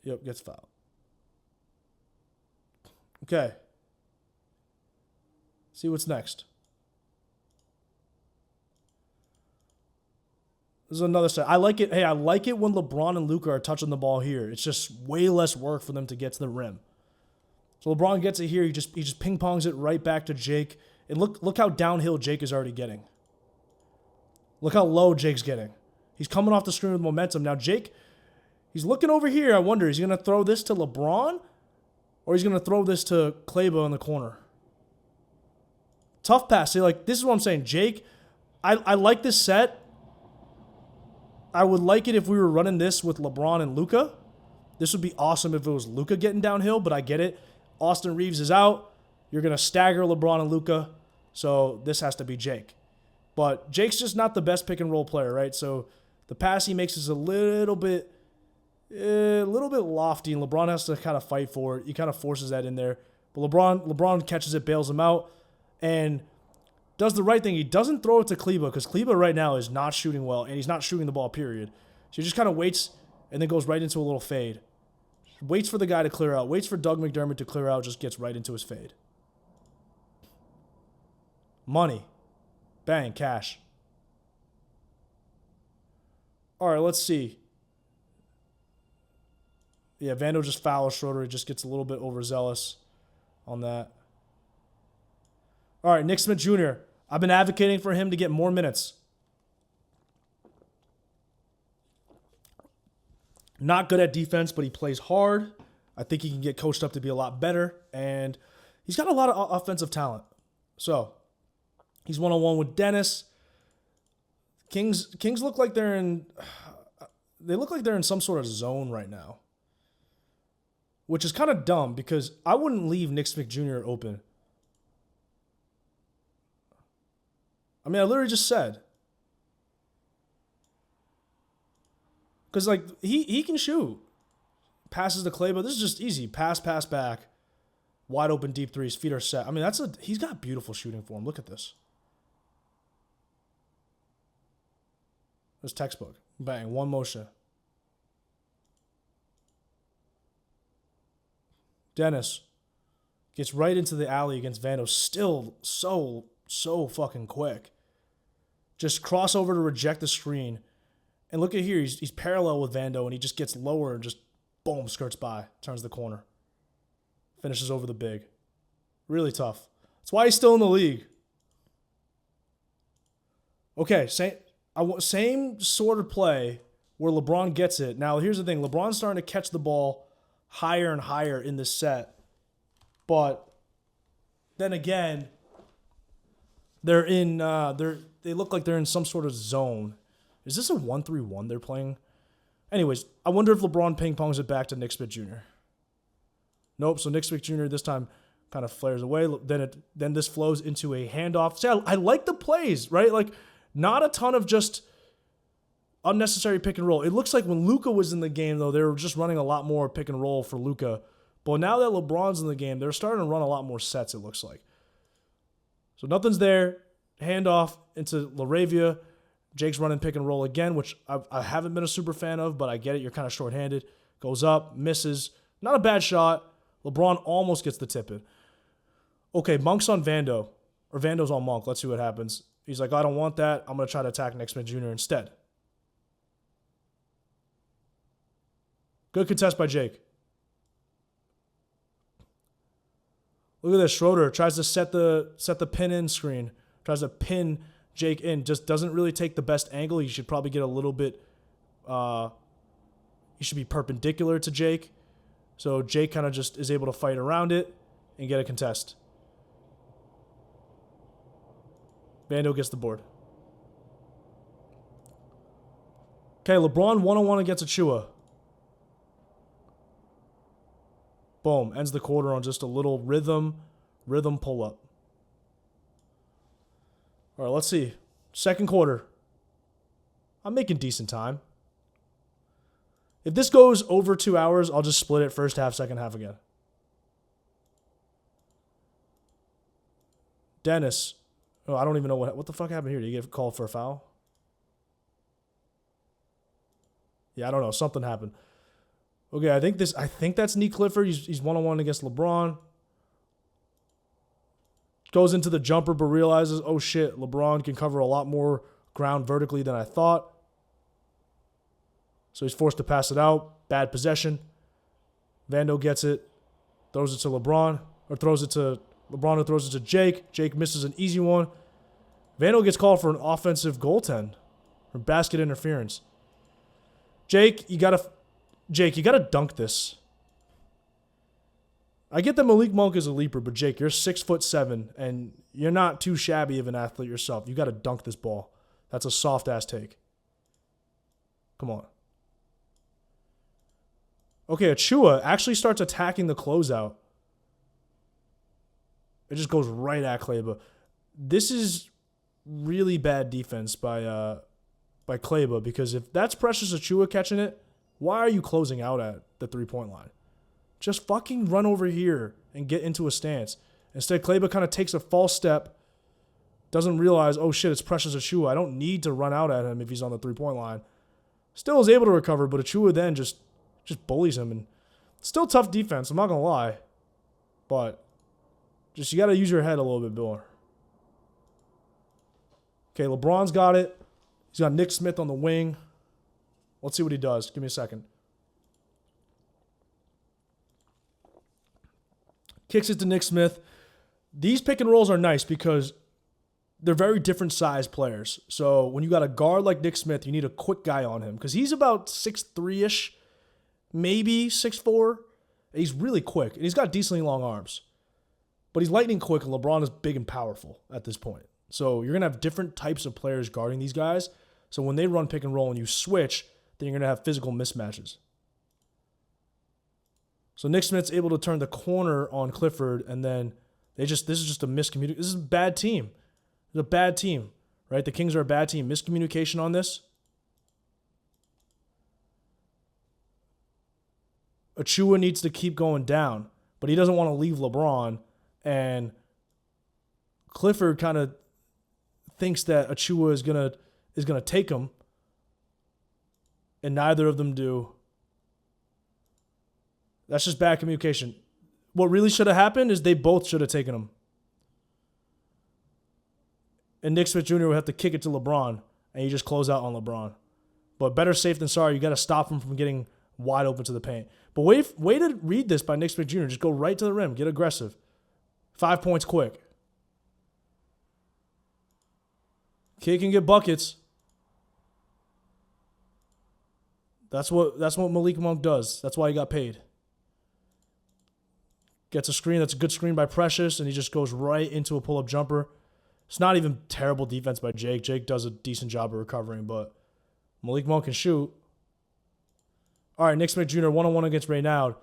Yep, gets fouled. Okay. See what's next. This is another set. I like it. Hey, I like it when LeBron and Luka are touching the ball here. It's just way less work for them to get to the rim. So LeBron gets it here. He just ping pongs it right back to Jake. And look how downhill Jake is already getting. Look how low Jake's getting. He's coming off the screen with momentum. Now Jake, he's looking over here. I wonder, is he going to throw this to LeBron? Or he's going to throw this to Kleber in the corner? Tough pass. See, this is what I'm saying. Jake, I like this set. I would like it if we were running this with LeBron and Luka. This would be awesome if it was Luka getting downhill, but I get it. Austin Reeves is out. You're going to stagger LeBron and Luka, so this has to be Jake. But Jake's just not the best pick and roll player, right? So the pass he makes is a little bit lofty, and LeBron has to kind of fight for it. He kind of forces that in there. But LeBron catches it, bails him out, and does the right thing. He doesn't throw it to Kleber because Kleber right now is not shooting well, and he's not shooting the ball, period. So he just kind of waits and then goes right into a little fade. Waits for the guy to clear out. Waits for Doug McDermott to clear out, just gets right into his fade. Money. Bang, cash. All right, let's see. Yeah, Vando just fouls Schroeder. He just gets a little bit overzealous on that. All right, Nick Smith Jr. I've been advocating for him to get more minutes. Not good at defense, but he plays hard. I think he can get coached up to be a lot better, and he's got a lot of offensive talent. So he's one-on-one with Dennis. Kings look like they're in some sort of zone right now, which is kind of dumb because I wouldn't leave Nick Smith Jr. open. I mean, I literally just said. Because, like, he can shoot. Passes to Clay, but this is just easy. Pass back. Wide open deep threes. Feet are set. I mean, he's got beautiful shooting for him. Look at this. There's textbook. Bang. One motion. Dennis gets right into the alley against Vando. Still so fucking quick. Just cross over to reject the screen. And look at here. He's parallel with Vando, and he just gets lower and just, boom, skirts by. Turns the corner. Finishes over the big. Really tough. That's why he's still in the league. Okay, same sort of play where LeBron gets it. Now, here's the thing. LeBron's starting to catch the ball higher and higher in this set. But then again, they look like they're in some sort of zone. Is this a 1-3-1 they're playing? Anyways, I wonder if LeBron ping-pongs it back to Nick Smith Jr. Nope, so Nick Smith Jr. this time kind of flares away. Then this flows into a handoff. See, I like the plays, right? Like, not a ton of just unnecessary pick and roll. It looks like when Luka was in the game, though, they were just running a lot more pick and roll for Luka. But now that LeBron's in the game, they're starting to run a lot more sets, it looks like. So nothing's there. Handoff into LaRavia. Jake's running pick and roll again, which I haven't been a super fan of, but I get it. You're kind of shorthanded. Goes up, misses. Not a bad shot. LeBron almost gets the tip in. Okay, Monk's on Vando. Or Vando's on Monk. Let's see what happens. He's like, I don't want that. I'm going to try to attack Nick Smith Jr. instead. Good contest by Jake. Look at this. Schroeder tries to set the pin-in screen. Tries to pin Jake in. Just doesn't really take the best angle. He should probably get a little bit... he should be perpendicular to Jake. So Jake kind of just is able to fight around it and get a contest. Vando gets the board. Okay, LeBron one-on-one against Achua. Boom. Ends the quarter on just a little rhythm pull-up. All right, let's see. Second quarter. I'm making decent time. If this goes over 2 hours, I'll just split it first half, second half again. Dennis. Oh, I don't even know what the fuck happened here. Did you get called for a foul? Yeah, I don't know. Something happened. Okay, I think that's Nick Clifford. He's one-on-one against LeBron. Goes into the jumper, but realizes, oh shit, LeBron can cover a lot more ground vertically than I thought. So he's forced to pass it out. Bad possession. Vando gets it. Throws it to LeBron. Or throws it to LeBron, who throws it to Jake. Jake misses an easy one. Vando gets called for an offensive goaltend. Or basket interference. Jake, you gotta dunk this. I get that Malik Monk is a leaper, but Jake, you're 6'7", and you're not too shabby of an athlete yourself. You got to dunk this ball. That's a soft-ass take. Come on. Okay, Achua actually starts attacking the closeout. It just goes right at Kleba. This is really bad defense by Kleba, because if that's Precious Achua catching it, why are you closing out at the three-point line? Just fucking run over here and get into a stance. Instead, Kleba kind of takes a false step, doesn't realize, oh shit, it's Precious Achua. I don't need to run out at him if he's on the three-point line. Still is able to recover, but Achua then just bullies him. And still tough defense, I'm not going to lie. But just you got to use your head a little bit more. Okay, LeBron's got it. He's got Nick Smith on the wing. Let's see what he does. Give me a second. Kicks it to Nick Smith. These pick and rolls are nice because they're very different size players. So when you got a guard like Nick Smith, you need a quick guy on him because he's about 6'3"-ish, maybe 6'4", He's really quick, and he's got decently long arms. But he's lightning quick, and LeBron is big and powerful at this point. So you're going to have different types of players guarding these guys. So when they run pick and roll and you switch, then you're going to have physical mismatches. So Nick Smith's able to turn the corner on Clifford, and then this is just a miscommunication. This is a bad team. It's a bad team, right? The Kings are a bad team. Miscommunication on this. Achua needs to keep going down, but he doesn't want to leave LeBron, and Clifford kind of thinks that Achua is gonna take him, and neither of them do. That's just bad communication. What really should have happened is they both should have taken him. And Nick Smith Jr. would have to kick it to LeBron, and you just close out on LeBron. But better safe than sorry. You got to stop him from getting wide open to the paint. But way to read this by Nick Smith Jr. Just go right to the rim. Get aggressive. 5 points quick. Kid can get buckets. That's what Malik Monk does. That's why he got paid. Gets a screen. That's a good screen by Precious, and he just goes right into a pull-up jumper. It's not even terrible defense by Jake. Jake does a decent job of recovering, but Malik Monk can shoot. All right, Nick Smith Jr. one-on-one against Reynaud.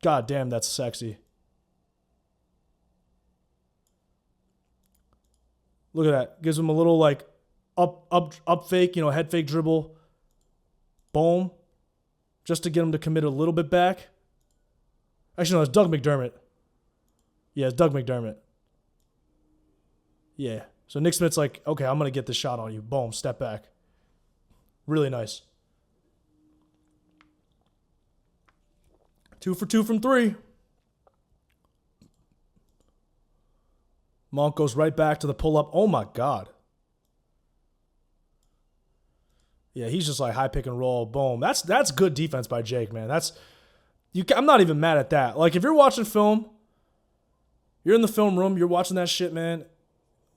God damn, that's sexy. Look at that. Gives him a little like up fake, head fake dribble. Boom. Just to get him to commit a little bit back. Actually, no, it's Doug McDermott. Yeah, it's Doug McDermott. Yeah. So Nick Smith's like, okay, I'm going to get this shot on you. Boom, step back. Really nice. 2 for 2 from 3. Monk goes right back to the pull-up. Oh, my God. Yeah, he's just like high pick and roll. Boom. That's good defense by Jake, man. I'm not even mad at that. Like, if you're watching film, you're in the film room, you're watching that shit, man.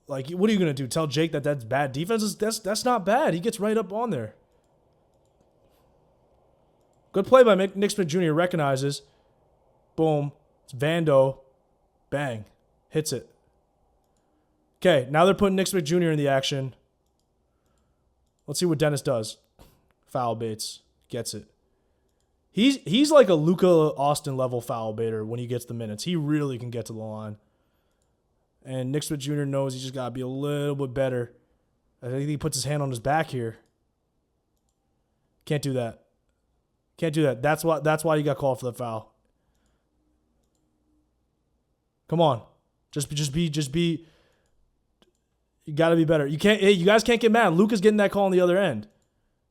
Like, what are you going to do? Tell Jake that that's bad defense? That's not bad. He gets right up on there. Good play by Nick Smith Jr. Recognizes. Boom. It's Vando. Bang. Hits it. Okay, now they're putting Nick Smith Jr. in the action. Let's see what Dennis does. Foul baits. Gets it. He's like a Luka Austin level foul baiter when he gets the minutes. He really can get to the line. And Nick Smith Jr. knows he's just got to be a little bit better. I think he puts his hand on his back here. Can't do that. Can't do that. That's why you got called for the foul. Come on. Just be. You got to be better. You guys can't get mad. Luka's getting that call on the other end.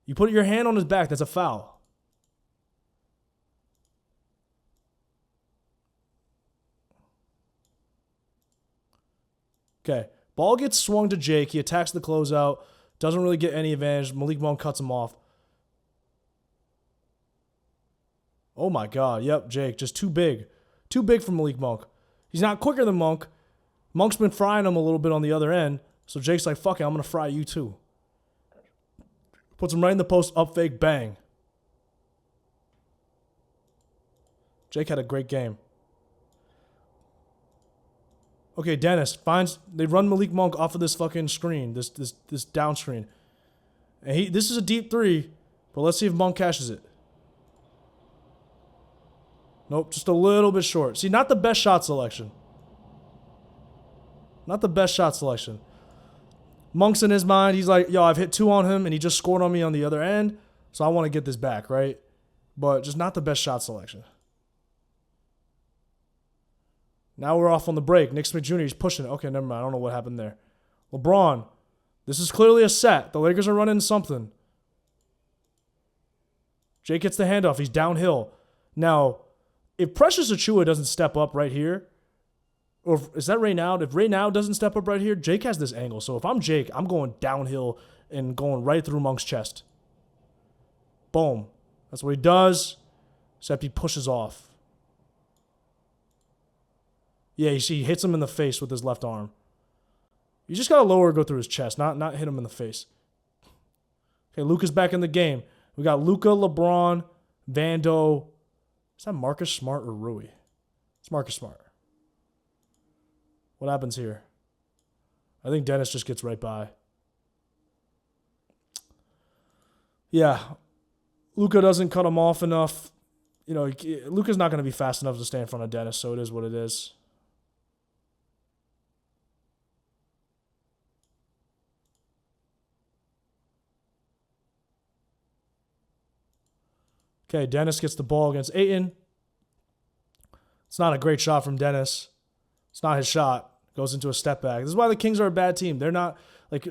You put your hand on his back, that's a foul. Okay. Ball gets swung to Jake. He attacks the closeout. Doesn't really get any advantage. Malik Monk cuts him off. Oh my God. Yep, Jake. Just too big. Too big for Malik Monk. He's not quicker than Monk. Monk's been frying him a little bit on the other end. So Jake's like, fuck it, I'm going to fry you too. Puts him right in the post, up fake, bang. Jake had a great game. Okay, Dennis they run Malik Monk off of this fucking screen, this down screen. And this is a deep three, but let's see if Monk cashes it. Nope, just a little bit short. See, not the best shot selection. Not the best shot selection. Monk's in his mind. He's like, yo, I've hit 2 on him, and he just scored on me on the other end, so I want to get this back, right? But just not the best shot selection. Now we're off on the break. Nick Smith Jr. is pushing it. Okay, never mind. I don't know what happened there. LeBron. This is clearly a set. The Lakers are running something. Jake gets the handoff. He's downhill. Now, if Precious Achiuwa doesn't step up right here, or is that Reynaud? If Reynaud doesn't step up right here, Jake has this angle. So if I'm Jake, I'm going downhill and going right through Monk's chest. Boom. That's what he does, except he pushes off. Yeah, you see, he hits him in the face with his left arm. You just got to lower or go through his chest, not hit him in the face. Okay, Luka's back in the game. We got Luka, LeBron, Vando. Is that Marcus Smart or Rui? It's Marcus Smart. What happens here? I think Dennis just gets right by. Yeah. Luka doesn't cut him off enough. You know, Luka's not going to be fast enough to stay in front of Dennis, so it is what it is. Okay, Dennis gets the ball against Ayton. It's not a great shot from Dennis. It's not his shot. Goes into a step back. This is why the Kings are a bad team. They're not, like,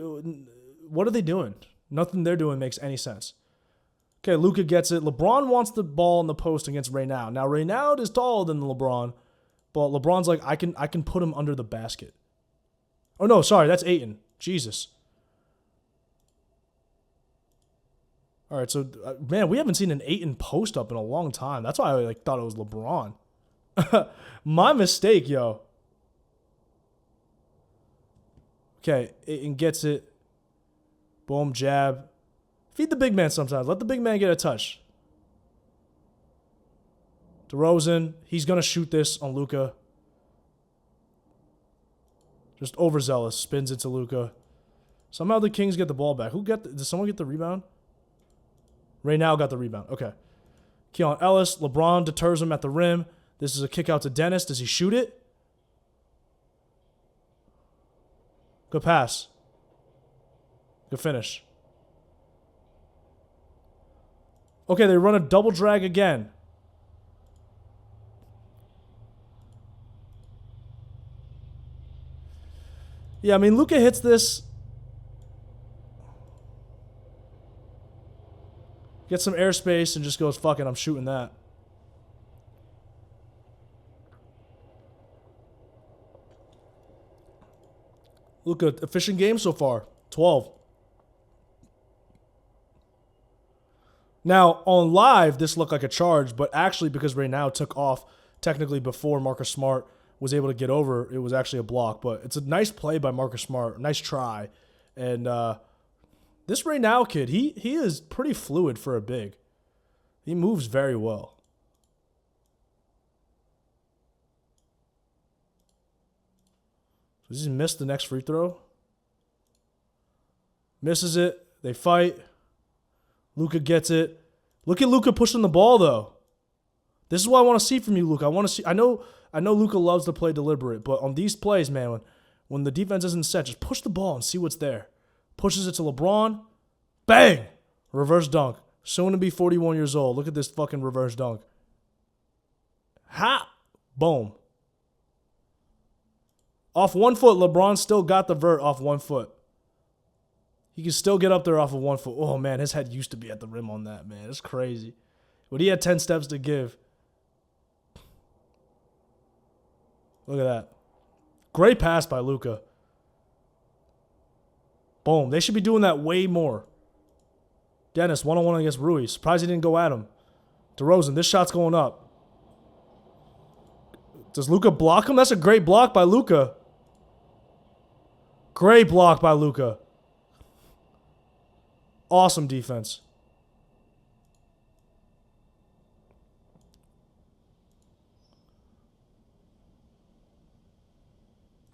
what are they doing? Nothing they're doing makes any sense. Okay, Luka gets it. LeBron wants the ball in the post against Reynaud. Now, Reynaud is taller than LeBron, but LeBron's like, I can put him under the basket. Oh, no, sorry, that's Ayton. Jesus. All right, so, man, we haven't seen an Ayton post up in a long time. That's why I thought it was LeBron. My mistake, yo. Okay, Ayton gets it. Boom, jab. Feed the big man sometimes. Let the big man get a touch. DeRozan, he's going to shoot this on Luka. Just overzealous. Spins it to Luka. Somehow the Kings get the ball back. Did someone get the rebound? Reynaud got the rebound. Okay. Keon Ellis. LeBron deters him at the rim. This is a kick out to Dennis. Does he shoot it? Good pass. Good finish. Okay, they run a double drag again. Yeah, I mean, Luka hits this. Gets some airspace and just goes, fuck it, I'm shooting that. Luka, efficient game so far. 12. Now, on live, this looked like a charge, but actually because Reynaud took off technically before Marcus Smart was able to get over, it was actually a block. But it's a nice play by Marcus Smart. Nice try. And this Reynaud kid, he is pretty fluid for a big. He moves very well. Does he miss the next free throw? Misses it. They fight. Luka gets it. Look at Luka pushing the ball, though. This is what I want to see from you, Luka. I want to see. I know Luka loves to play deliberate, but on these plays, man, when the defense isn't set, just push the ball and see what's there. Pushes it to LeBron. Bang! Reverse dunk. Soon to be 41 years old. Look at this fucking reverse dunk. Ha! Boom. Off 1 foot, LeBron still got the vert off 1 foot. He can still get up there off of 1 foot. Oh, man, his head used to be at the rim on that, man. It's crazy. But he had 10 steps to give. Look at that. Great pass by Luka. Boom. They should be doing that way more. Dennis, one-on-one against Rui. Surprised he didn't go at him. DeRozan, this shot's going up. Does Luka block him? That's a great block by Luka. Great block by Luka. Awesome defense.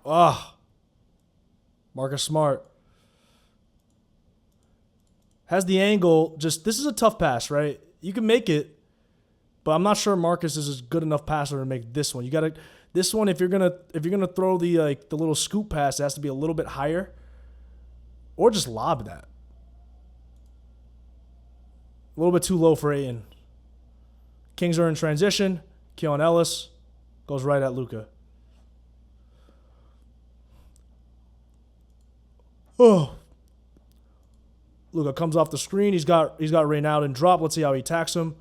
Ah. Marcus Smart. Has the angle. Just, this is a tough pass, right? You can make it, but I'm not sure Marcus is a good enough passer to make this one. You gotta, this one, if you're gonna throw the little scoop pass, it has to be a little bit higher, or just lob that. A little bit too low for Ayton. Kings are in transition. Keon Ellis goes right at Luka. Oh. Luka comes off the screen. He's got Reynaud in drop. Let's see how he attacks him.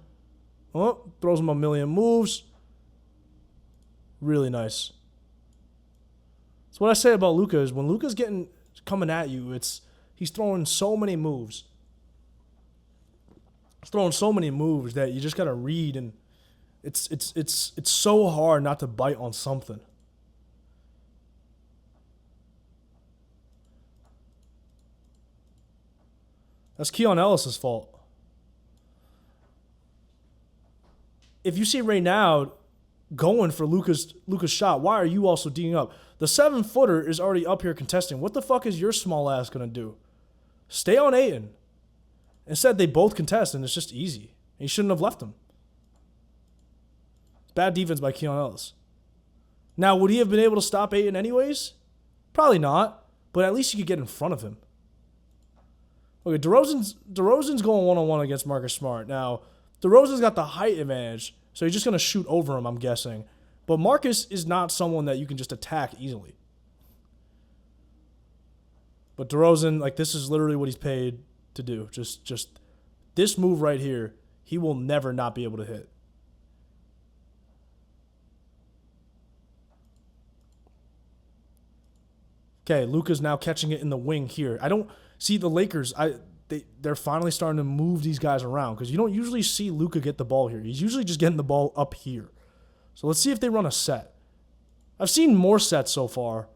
Oh, throws him a million moves. Really nice. So what I say about Luka is when Luka's coming at you, he's throwing so many moves. He's throwing so many moves that you just gotta read, and it's so hard not to bite on something. That's Keon Ellis' fault. if you see Reynald going for Luka's shot, why are you also D'ing up? The 7-footer is already up here contesting. What the fuck is your small ass gonna do? Stay on Ayton. Instead, they both contest, and it's just easy. And you shouldn't have left him. It's bad defense by Keon Ellis. Now, would he have been able to stop Ayton anyways? Probably not, but at least you could get in front of him. Okay, DeRozan's going one-on-one against Marcus Smart. Now, DeRozan's got the height advantage, so he's just going to shoot over him, I'm guessing. But Marcus is not someone that you can just attack easily. But DeRozan, like, this is literally what he's paid to do. Just this move right here, he will never not be able to hit. Okay, Luka's now catching it in the wing here. I don't see the Lakers. They're finally starting to move these guys around because you don't usually see Luka get the ball here. He's usually just getting the ball up here. So let's see if they run a set. I've seen more sets so far.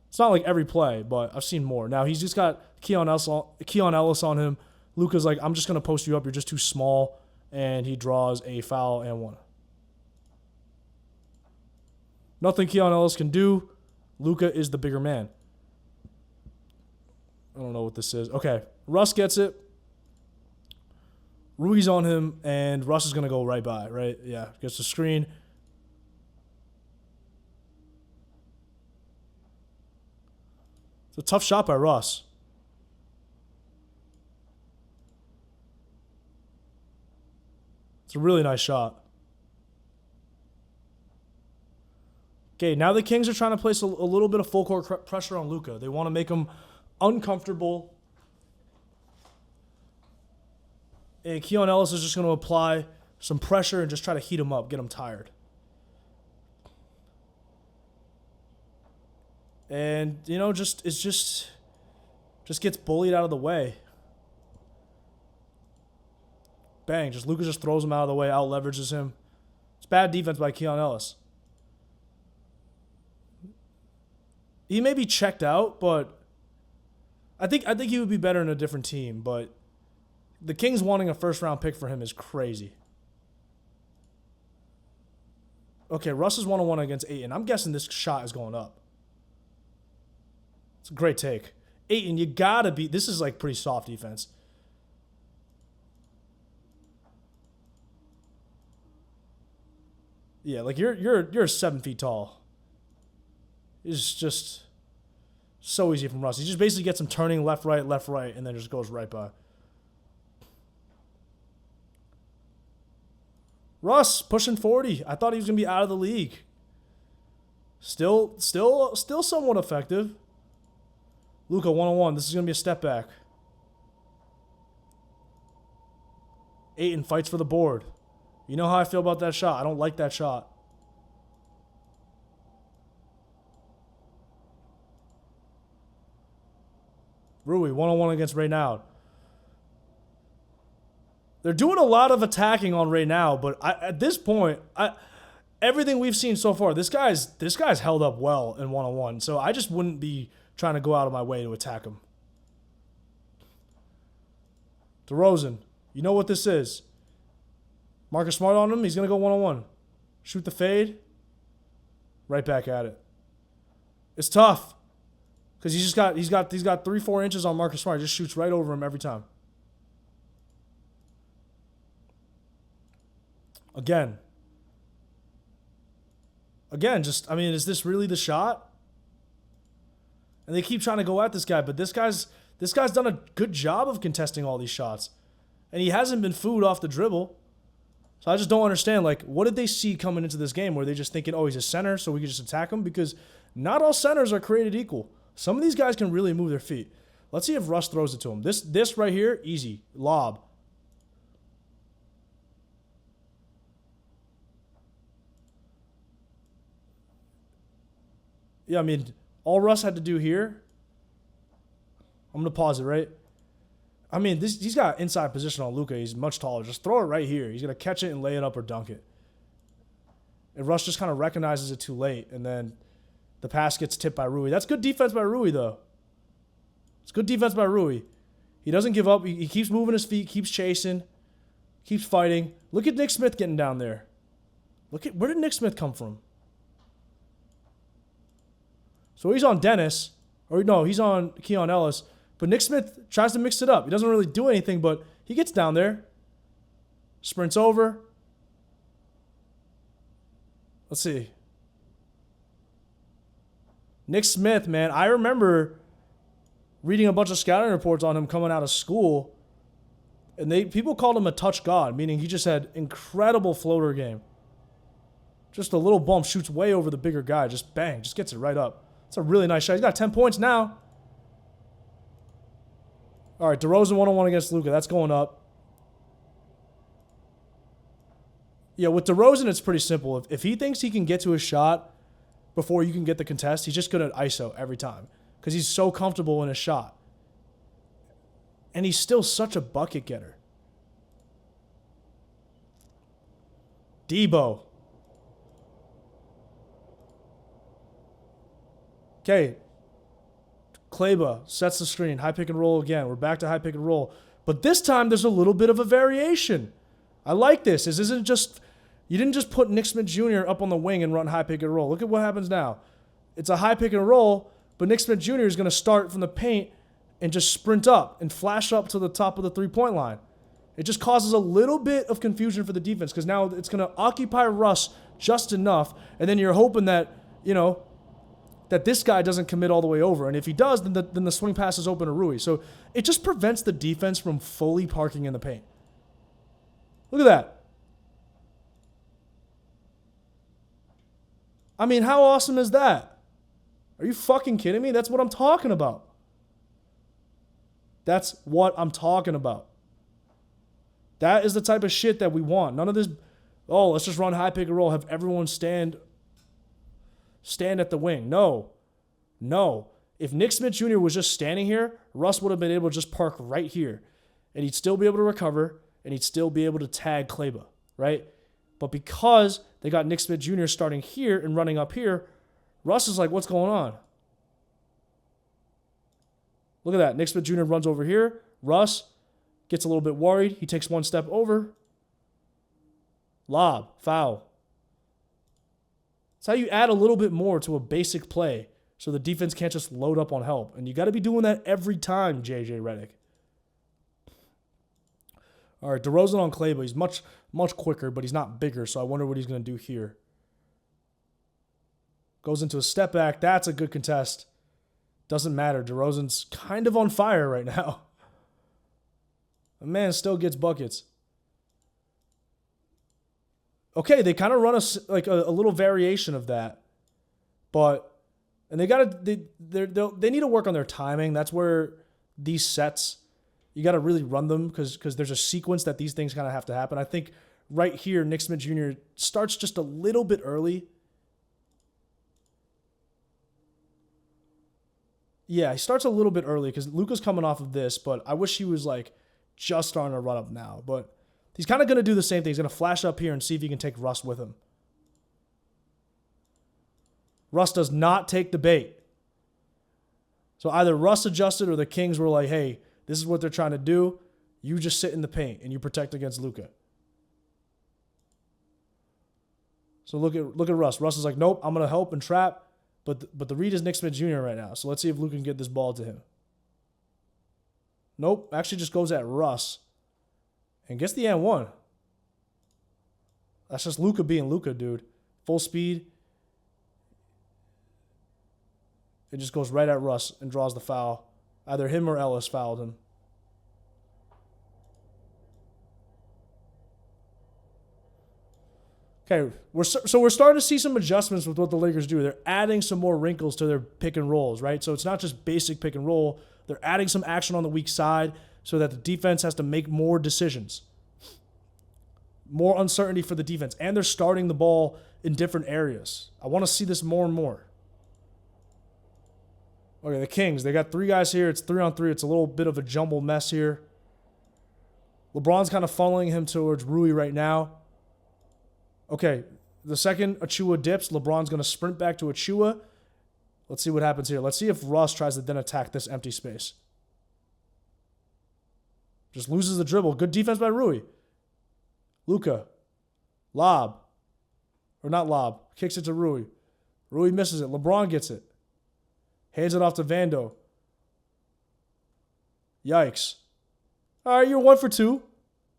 It's not like every play, but I've seen more. Now he's just got Keon Ellis on him. Luka's like, I'm just going to post you up. You're just too small. And he draws a foul and one. Nothing Keon Ellis can do. Luka is the bigger man. I don't know what this is. Okay, Russ gets it. Rui's on him, and Russ is going to go right by, right? Yeah, gets the screen. It's a tough shot by Russ. It's a really nice shot. Okay, now the Kings are trying to place a little bit of full court pressure on Luka. They want to make him uncomfortable. And Keon Ellis is just going to apply some pressure and just try to heat him up, get him tired. And, you know, just gets bullied out of the way. Bang, Luka just throws him out of the way, out leverages him. It's bad defense by Keon Ellis. He may be checked out, but I think he would be better in a different team. But the Kings wanting a first-round pick for him is crazy. Okay, Russ is 1-on-1 against Ayton. I'm guessing this shot is going up. It's a great take. Ayton, you gotta be. This is like pretty soft defense. Yeah, like you're 7 feet tall. It's just so easy from Russ. He just basically gets him turning left, right, and then just goes right by. Russ pushing 40. I thought he was gonna be out of the league. Still somewhat effective. Luka 1-on-1. This is gonna be a step back. Ayton fights for the board. You know how I feel about that shot. I don't like that shot. Rui 1-on-1 against Reynald. They're doing a lot of attacking on Reynald, but at this point, everything we've seen so far, this guy's held up well in 1-on-1. So I just wouldn't be trying to go out of my way to attack him. DeRozan, you know what this is. Marcus Smart on him. He's gonna go 1-on-1. Shoot the fade. Right back at it. It's tough. Because he's got 3-4 inches on Marcus Smart. Just shoots right over him every time. Again, is this really the shot? And they keep trying to go at this guy, but this guy's done a good job of contesting all these shots. And he hasn't been fooled off the dribble. So I just don't understand, like, what did they see coming into this game? Were they just thinking, oh, he's a center, so we can just attack him? Because not all centers are created equal. Some of these guys can really move their feet. Let's see if Russ throws it to him. This right here, easy. Lob. Yeah, I mean, all Russ had to do here, I'm going to pause it, right? I mean, he's got inside position on Luka. He's much taller. Just throw it right here. He's going to catch it and lay it up or dunk it. And Russ just kind of recognizes it too late, and then the pass gets tipped by Rui. That's good defense by Rui, though. It's good defense by Rui. He doesn't give up. He keeps moving his feet, keeps chasing, Keeps fighting. Look at Nick Smith getting down there. Look at, where did Nick Smith come from? So he's on Dennis. Or no, he's on Keon Ellis. But Nick Smith tries to mix it up. He doesn't really do anything, but he gets down there. Sprints over. Let's see. Nick Smith, man, I remember reading a bunch of scouting reports on him coming out of school. And people called him a touch god, meaning he just had incredible floater game. Just a little bump, shoots way over the bigger guy. Just bang, just gets it right up. It's a really nice shot. He's got 10 points now. All right, DeRozan one-on-one against Luka. That's going up. Yeah, with DeRozan, it's pretty simple. If he thinks he can get to a shot before you can get the contest, he's just going to ISO every time because he's so comfortable in his shot. And he's still such a bucket getter. Debo. Okay. Kleber sets the screen. High pick and roll again. We're back to high pick and roll. But this time, there's a little bit of a variation. I like this. This isn't just... You didn't just put Nick Smith Jr. up on the wing and run high pick and roll. Look at what happens now. It's a high pick and roll, but Nick Smith Jr. is going to start from the paint and just sprint up and flash up to the top of the three-point line. It just causes a little bit of confusion for the defense because now it's going to occupy Russ just enough, and then you're hoping that, that this guy doesn't commit all the way over. And if he does, then the swing pass is open to Rui. So it just prevents the defense from fully parking in the paint. Look at that. I mean, how awesome is that? Are you fucking kidding me? That's what I'm talking about. That's what I'm talking about. That is the type of shit that we want. None of this, let's just run high pick and roll, have everyone stand at the wing. No. If Nick Smith Jr. was just standing here, Russ would have been able to just park right here. And he'd still be able to recover, and he'd still be able to tag Kleber, right? But because they got Nick Smith Jr. starting here and running up here, Russ is like, what's going on? Look at that. Nick Smith Jr. runs over here. Russ gets a little bit worried. He takes one step over. Lob. Foul. That's how you add a little bit more to a basic play so the defense can't just load up on help. And you got to be doing that every time, JJ Redick. All right, DeRozan on Kleber. He's much quicker, but he's not bigger, so I wonder what he's going to do here. Goes into a step back. That's a good contest. Doesn't matter. DeRozan's kind of on fire right now. The man still gets buckets. Okay, they kind of run a little variation of that. And they need to work on their timing. That's where these sets, you got to really run them because there's a sequence that these things kind of have to happen. I think right here, Nick Smith Jr. starts just a little bit early. Yeah, he starts a little bit early because Luka's coming off of this, but I wish he was just starting to run up now. But he's kind of going to do the same thing. He's going to flash up here and see if he can take Russ with him. Russ does not take the bait. So either Russ adjusted or the Kings were like, hey, this is what they're trying to do. You just sit in the paint and you protect against Luka. So look at Russ. Russ is like, nope, I'm going to help and trap. But the read is Nick Smith Jr. right now. So let's see if Luka can get this ball to him. Nope. Actually just goes at Russ. And gets the and one. That's just Luka being Luka, dude. Full speed. It just goes right at Russ and draws the foul. Either him or Ellis fouled him. Okay, we're starting to see some adjustments with what the Lakers do. They're adding some more wrinkles to their pick and rolls, right? So it's not just basic pick and roll. They're adding some action on the weak side so that the defense has to make more decisions. More uncertainty for the defense. And they're starting the ball in different areas. I want to see this more and more. Okay, the Kings, they got three guys here. It's 3-on-3. It's a little bit of a jumbled mess here. LeBron's kind of funneling him towards Rui right now. Okay, the second Achua dips, LeBron's going to sprint back to Achua. Let's see what happens here. Let's see if Russ tries to then attack this empty space. Just loses the dribble. Good defense by Rui. Luka. Lob. Or not lob. Kicks it to Rui. Rui misses it. LeBron gets it. Hands it off to Vando. Yikes. All right, you're 1 for 2.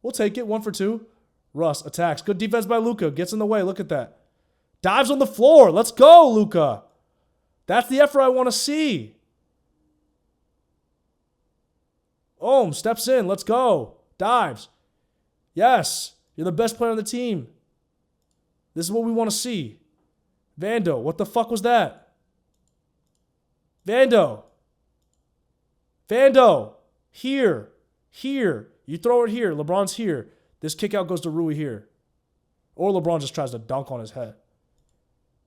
We'll take it. 1 for 2. Russ attacks. Good defense by Luka. Gets in the way. Look at that. Dives on the floor. Let's go, Luka. That's the effort I want to see. Ohm steps in. Let's go. Dives. Yes. You're the best player on the team. This is what we want to see. Vando. What the fuck was that? Vando. Vando. Here. Here. You throw it here. LeBron's here. This kick out goes to Rui here. Or LeBron just tries to dunk on his head.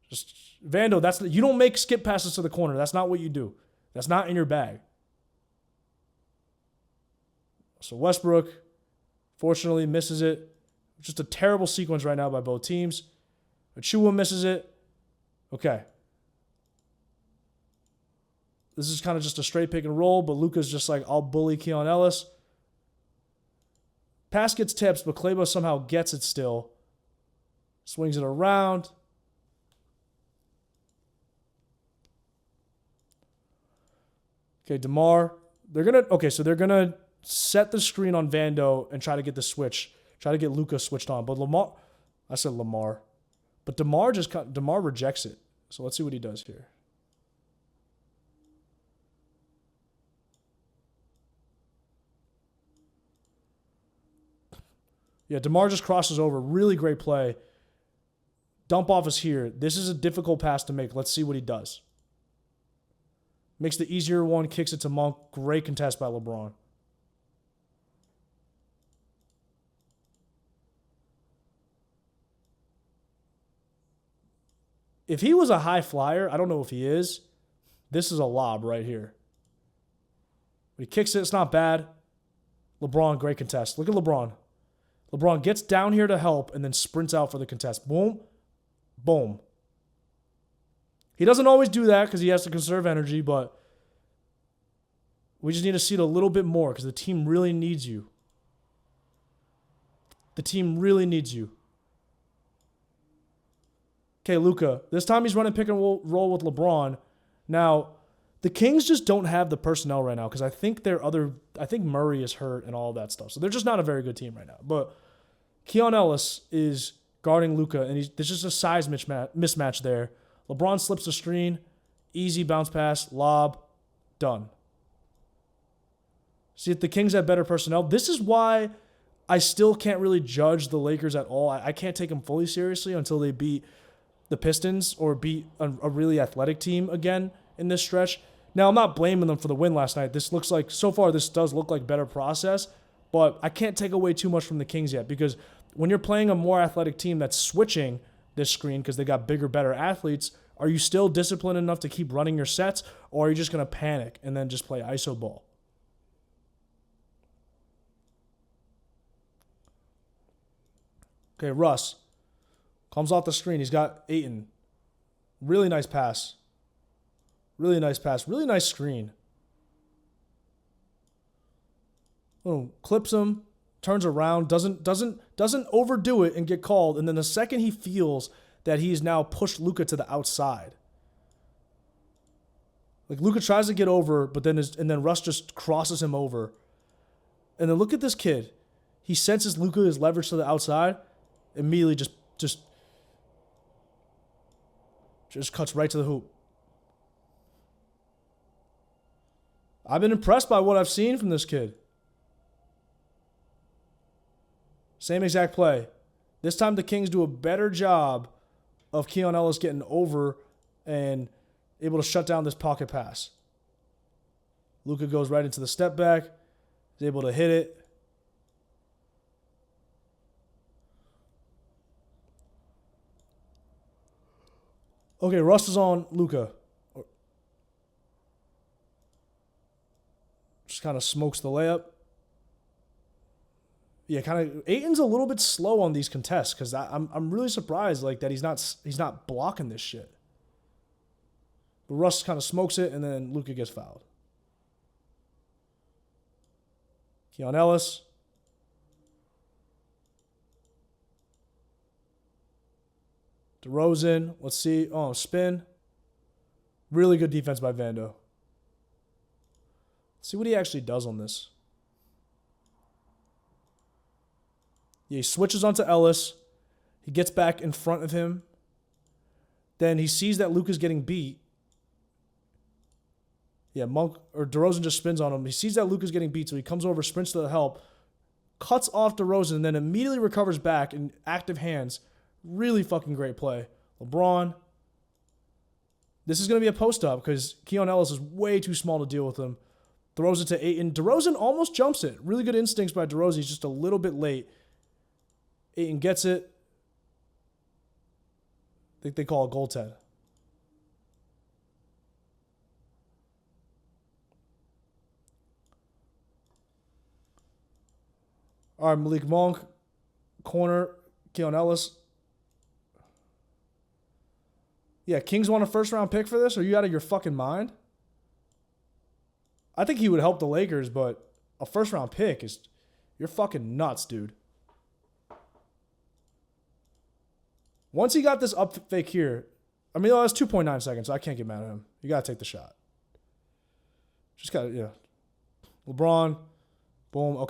Just Vando, you don't make skip passes to the corner. That's not what you do. That's not in your bag. So Westbrook, fortunately, misses it. Just a terrible sequence right now by both teams. Achua misses it. Okay. This is kind of just a straight pick and roll, but Luka's just like, I'll bully Keon Ellis. Pass gets tips, but Clabo somehow gets it still. Swings it around. Okay, DeMar. They're going to set the screen on Vando and try to get the switch. Try to get Luka switched on. But I said Lamar. But DeMar rejects it. So let's see what he does here. Yeah, DeMar just crosses over. Really great play. Dump off is here. This is a difficult pass to make. Let's see what he does. Makes the easier one. Kicks it to Monk. Great contest by LeBron. If he was a high flyer, I don't know if he is. This is a lob right here. But he kicks it. It's not bad. LeBron, great contest. Look at LeBron. LeBron gets down here to help and then sprints out for the contest. Boom. Boom. He doesn't always do that because he has to conserve energy, but we just need to see it a little bit more because the team really needs you. The team really needs you. Okay, Luka. This time he's running pick and roll with LeBron. Now, the Kings just don't have the personnel right now because I think Murray is hurt and all that stuff. So they're just not a very good team right now. But Keon Ellis is guarding Luka, and there's just a size mismatch there. LeBron slips the screen. Easy bounce pass. Lob. Done. See, if the Kings have better personnel, this is why I still can't really judge the Lakers at all. I can't take them fully seriously until they beat the Pistons or beat a really athletic team again in this stretch. Now, I'm not blaming them for the win last night. This does look like better process, but I can't take away too much from the Kings yet because when you're playing a more athletic team that's switching this screen because they got bigger, better athletes, are you still disciplined enough to keep running your sets, or are you just going to panic and then just play iso ball? Okay, Russ comes off the screen. He's got Ayton. Really nice pass. Really nice pass. Really nice screen. Boom. Clips him. Turns around. Doesn't overdo it and get called. And then the second he feels that he's now pushed Luka to the outside. Like Luka tries to get over, but then Russ just crosses him over. And then look at this kid. He senses Luka is leveraged to the outside. Immediately just cuts right to the hoop. I've been impressed by what I've seen from this kid. Same exact play. This time the Kings do a better job of Keon Ellis getting over and able to shut down this pocket pass. Luka goes right into the step back. He's able to hit it. Okay, Russ is on Luka. Just kind of smokes the layup. Yeah, kind of. Ayton's a little bit slow on these contests because I'm really surprised like that he's not blocking this shit. But Russ kind of smokes it and then Luka gets fouled. Keon Ellis. DeRozan. Let's see. Oh, spin. Really good defense by Vando. Let's see what he actually does on this. Yeah, he switches onto Ellis. He gets back in front of him. Then he sees that Luka's getting beat. Yeah, DeRozan just spins on him. He sees that Luka's getting beat, so he comes over, sprints to the help, cuts off DeRozan, and then immediately recovers back in active hands. Really fucking great play. LeBron. This is going to be a post-up because Keon Ellis is way too small to deal with him. Throws it to Ayton. DeRozan almost jumps it. Really good instincts by DeRozan. He's just a little bit late. Ayton gets it. I think they call it goaltend. All right, Malik Monk, corner, Keon Ellis. Yeah, Kings want a first-round pick for this? Are you out of your fucking mind? I think he would help the Lakers, but a first-round pick is... You're fucking nuts, dude. Once he got this up fake here... I mean, that's 2.9 seconds, so I can't get mad at him. You got to take the shot. Just got to, yeah. LeBron. Boom. Okay.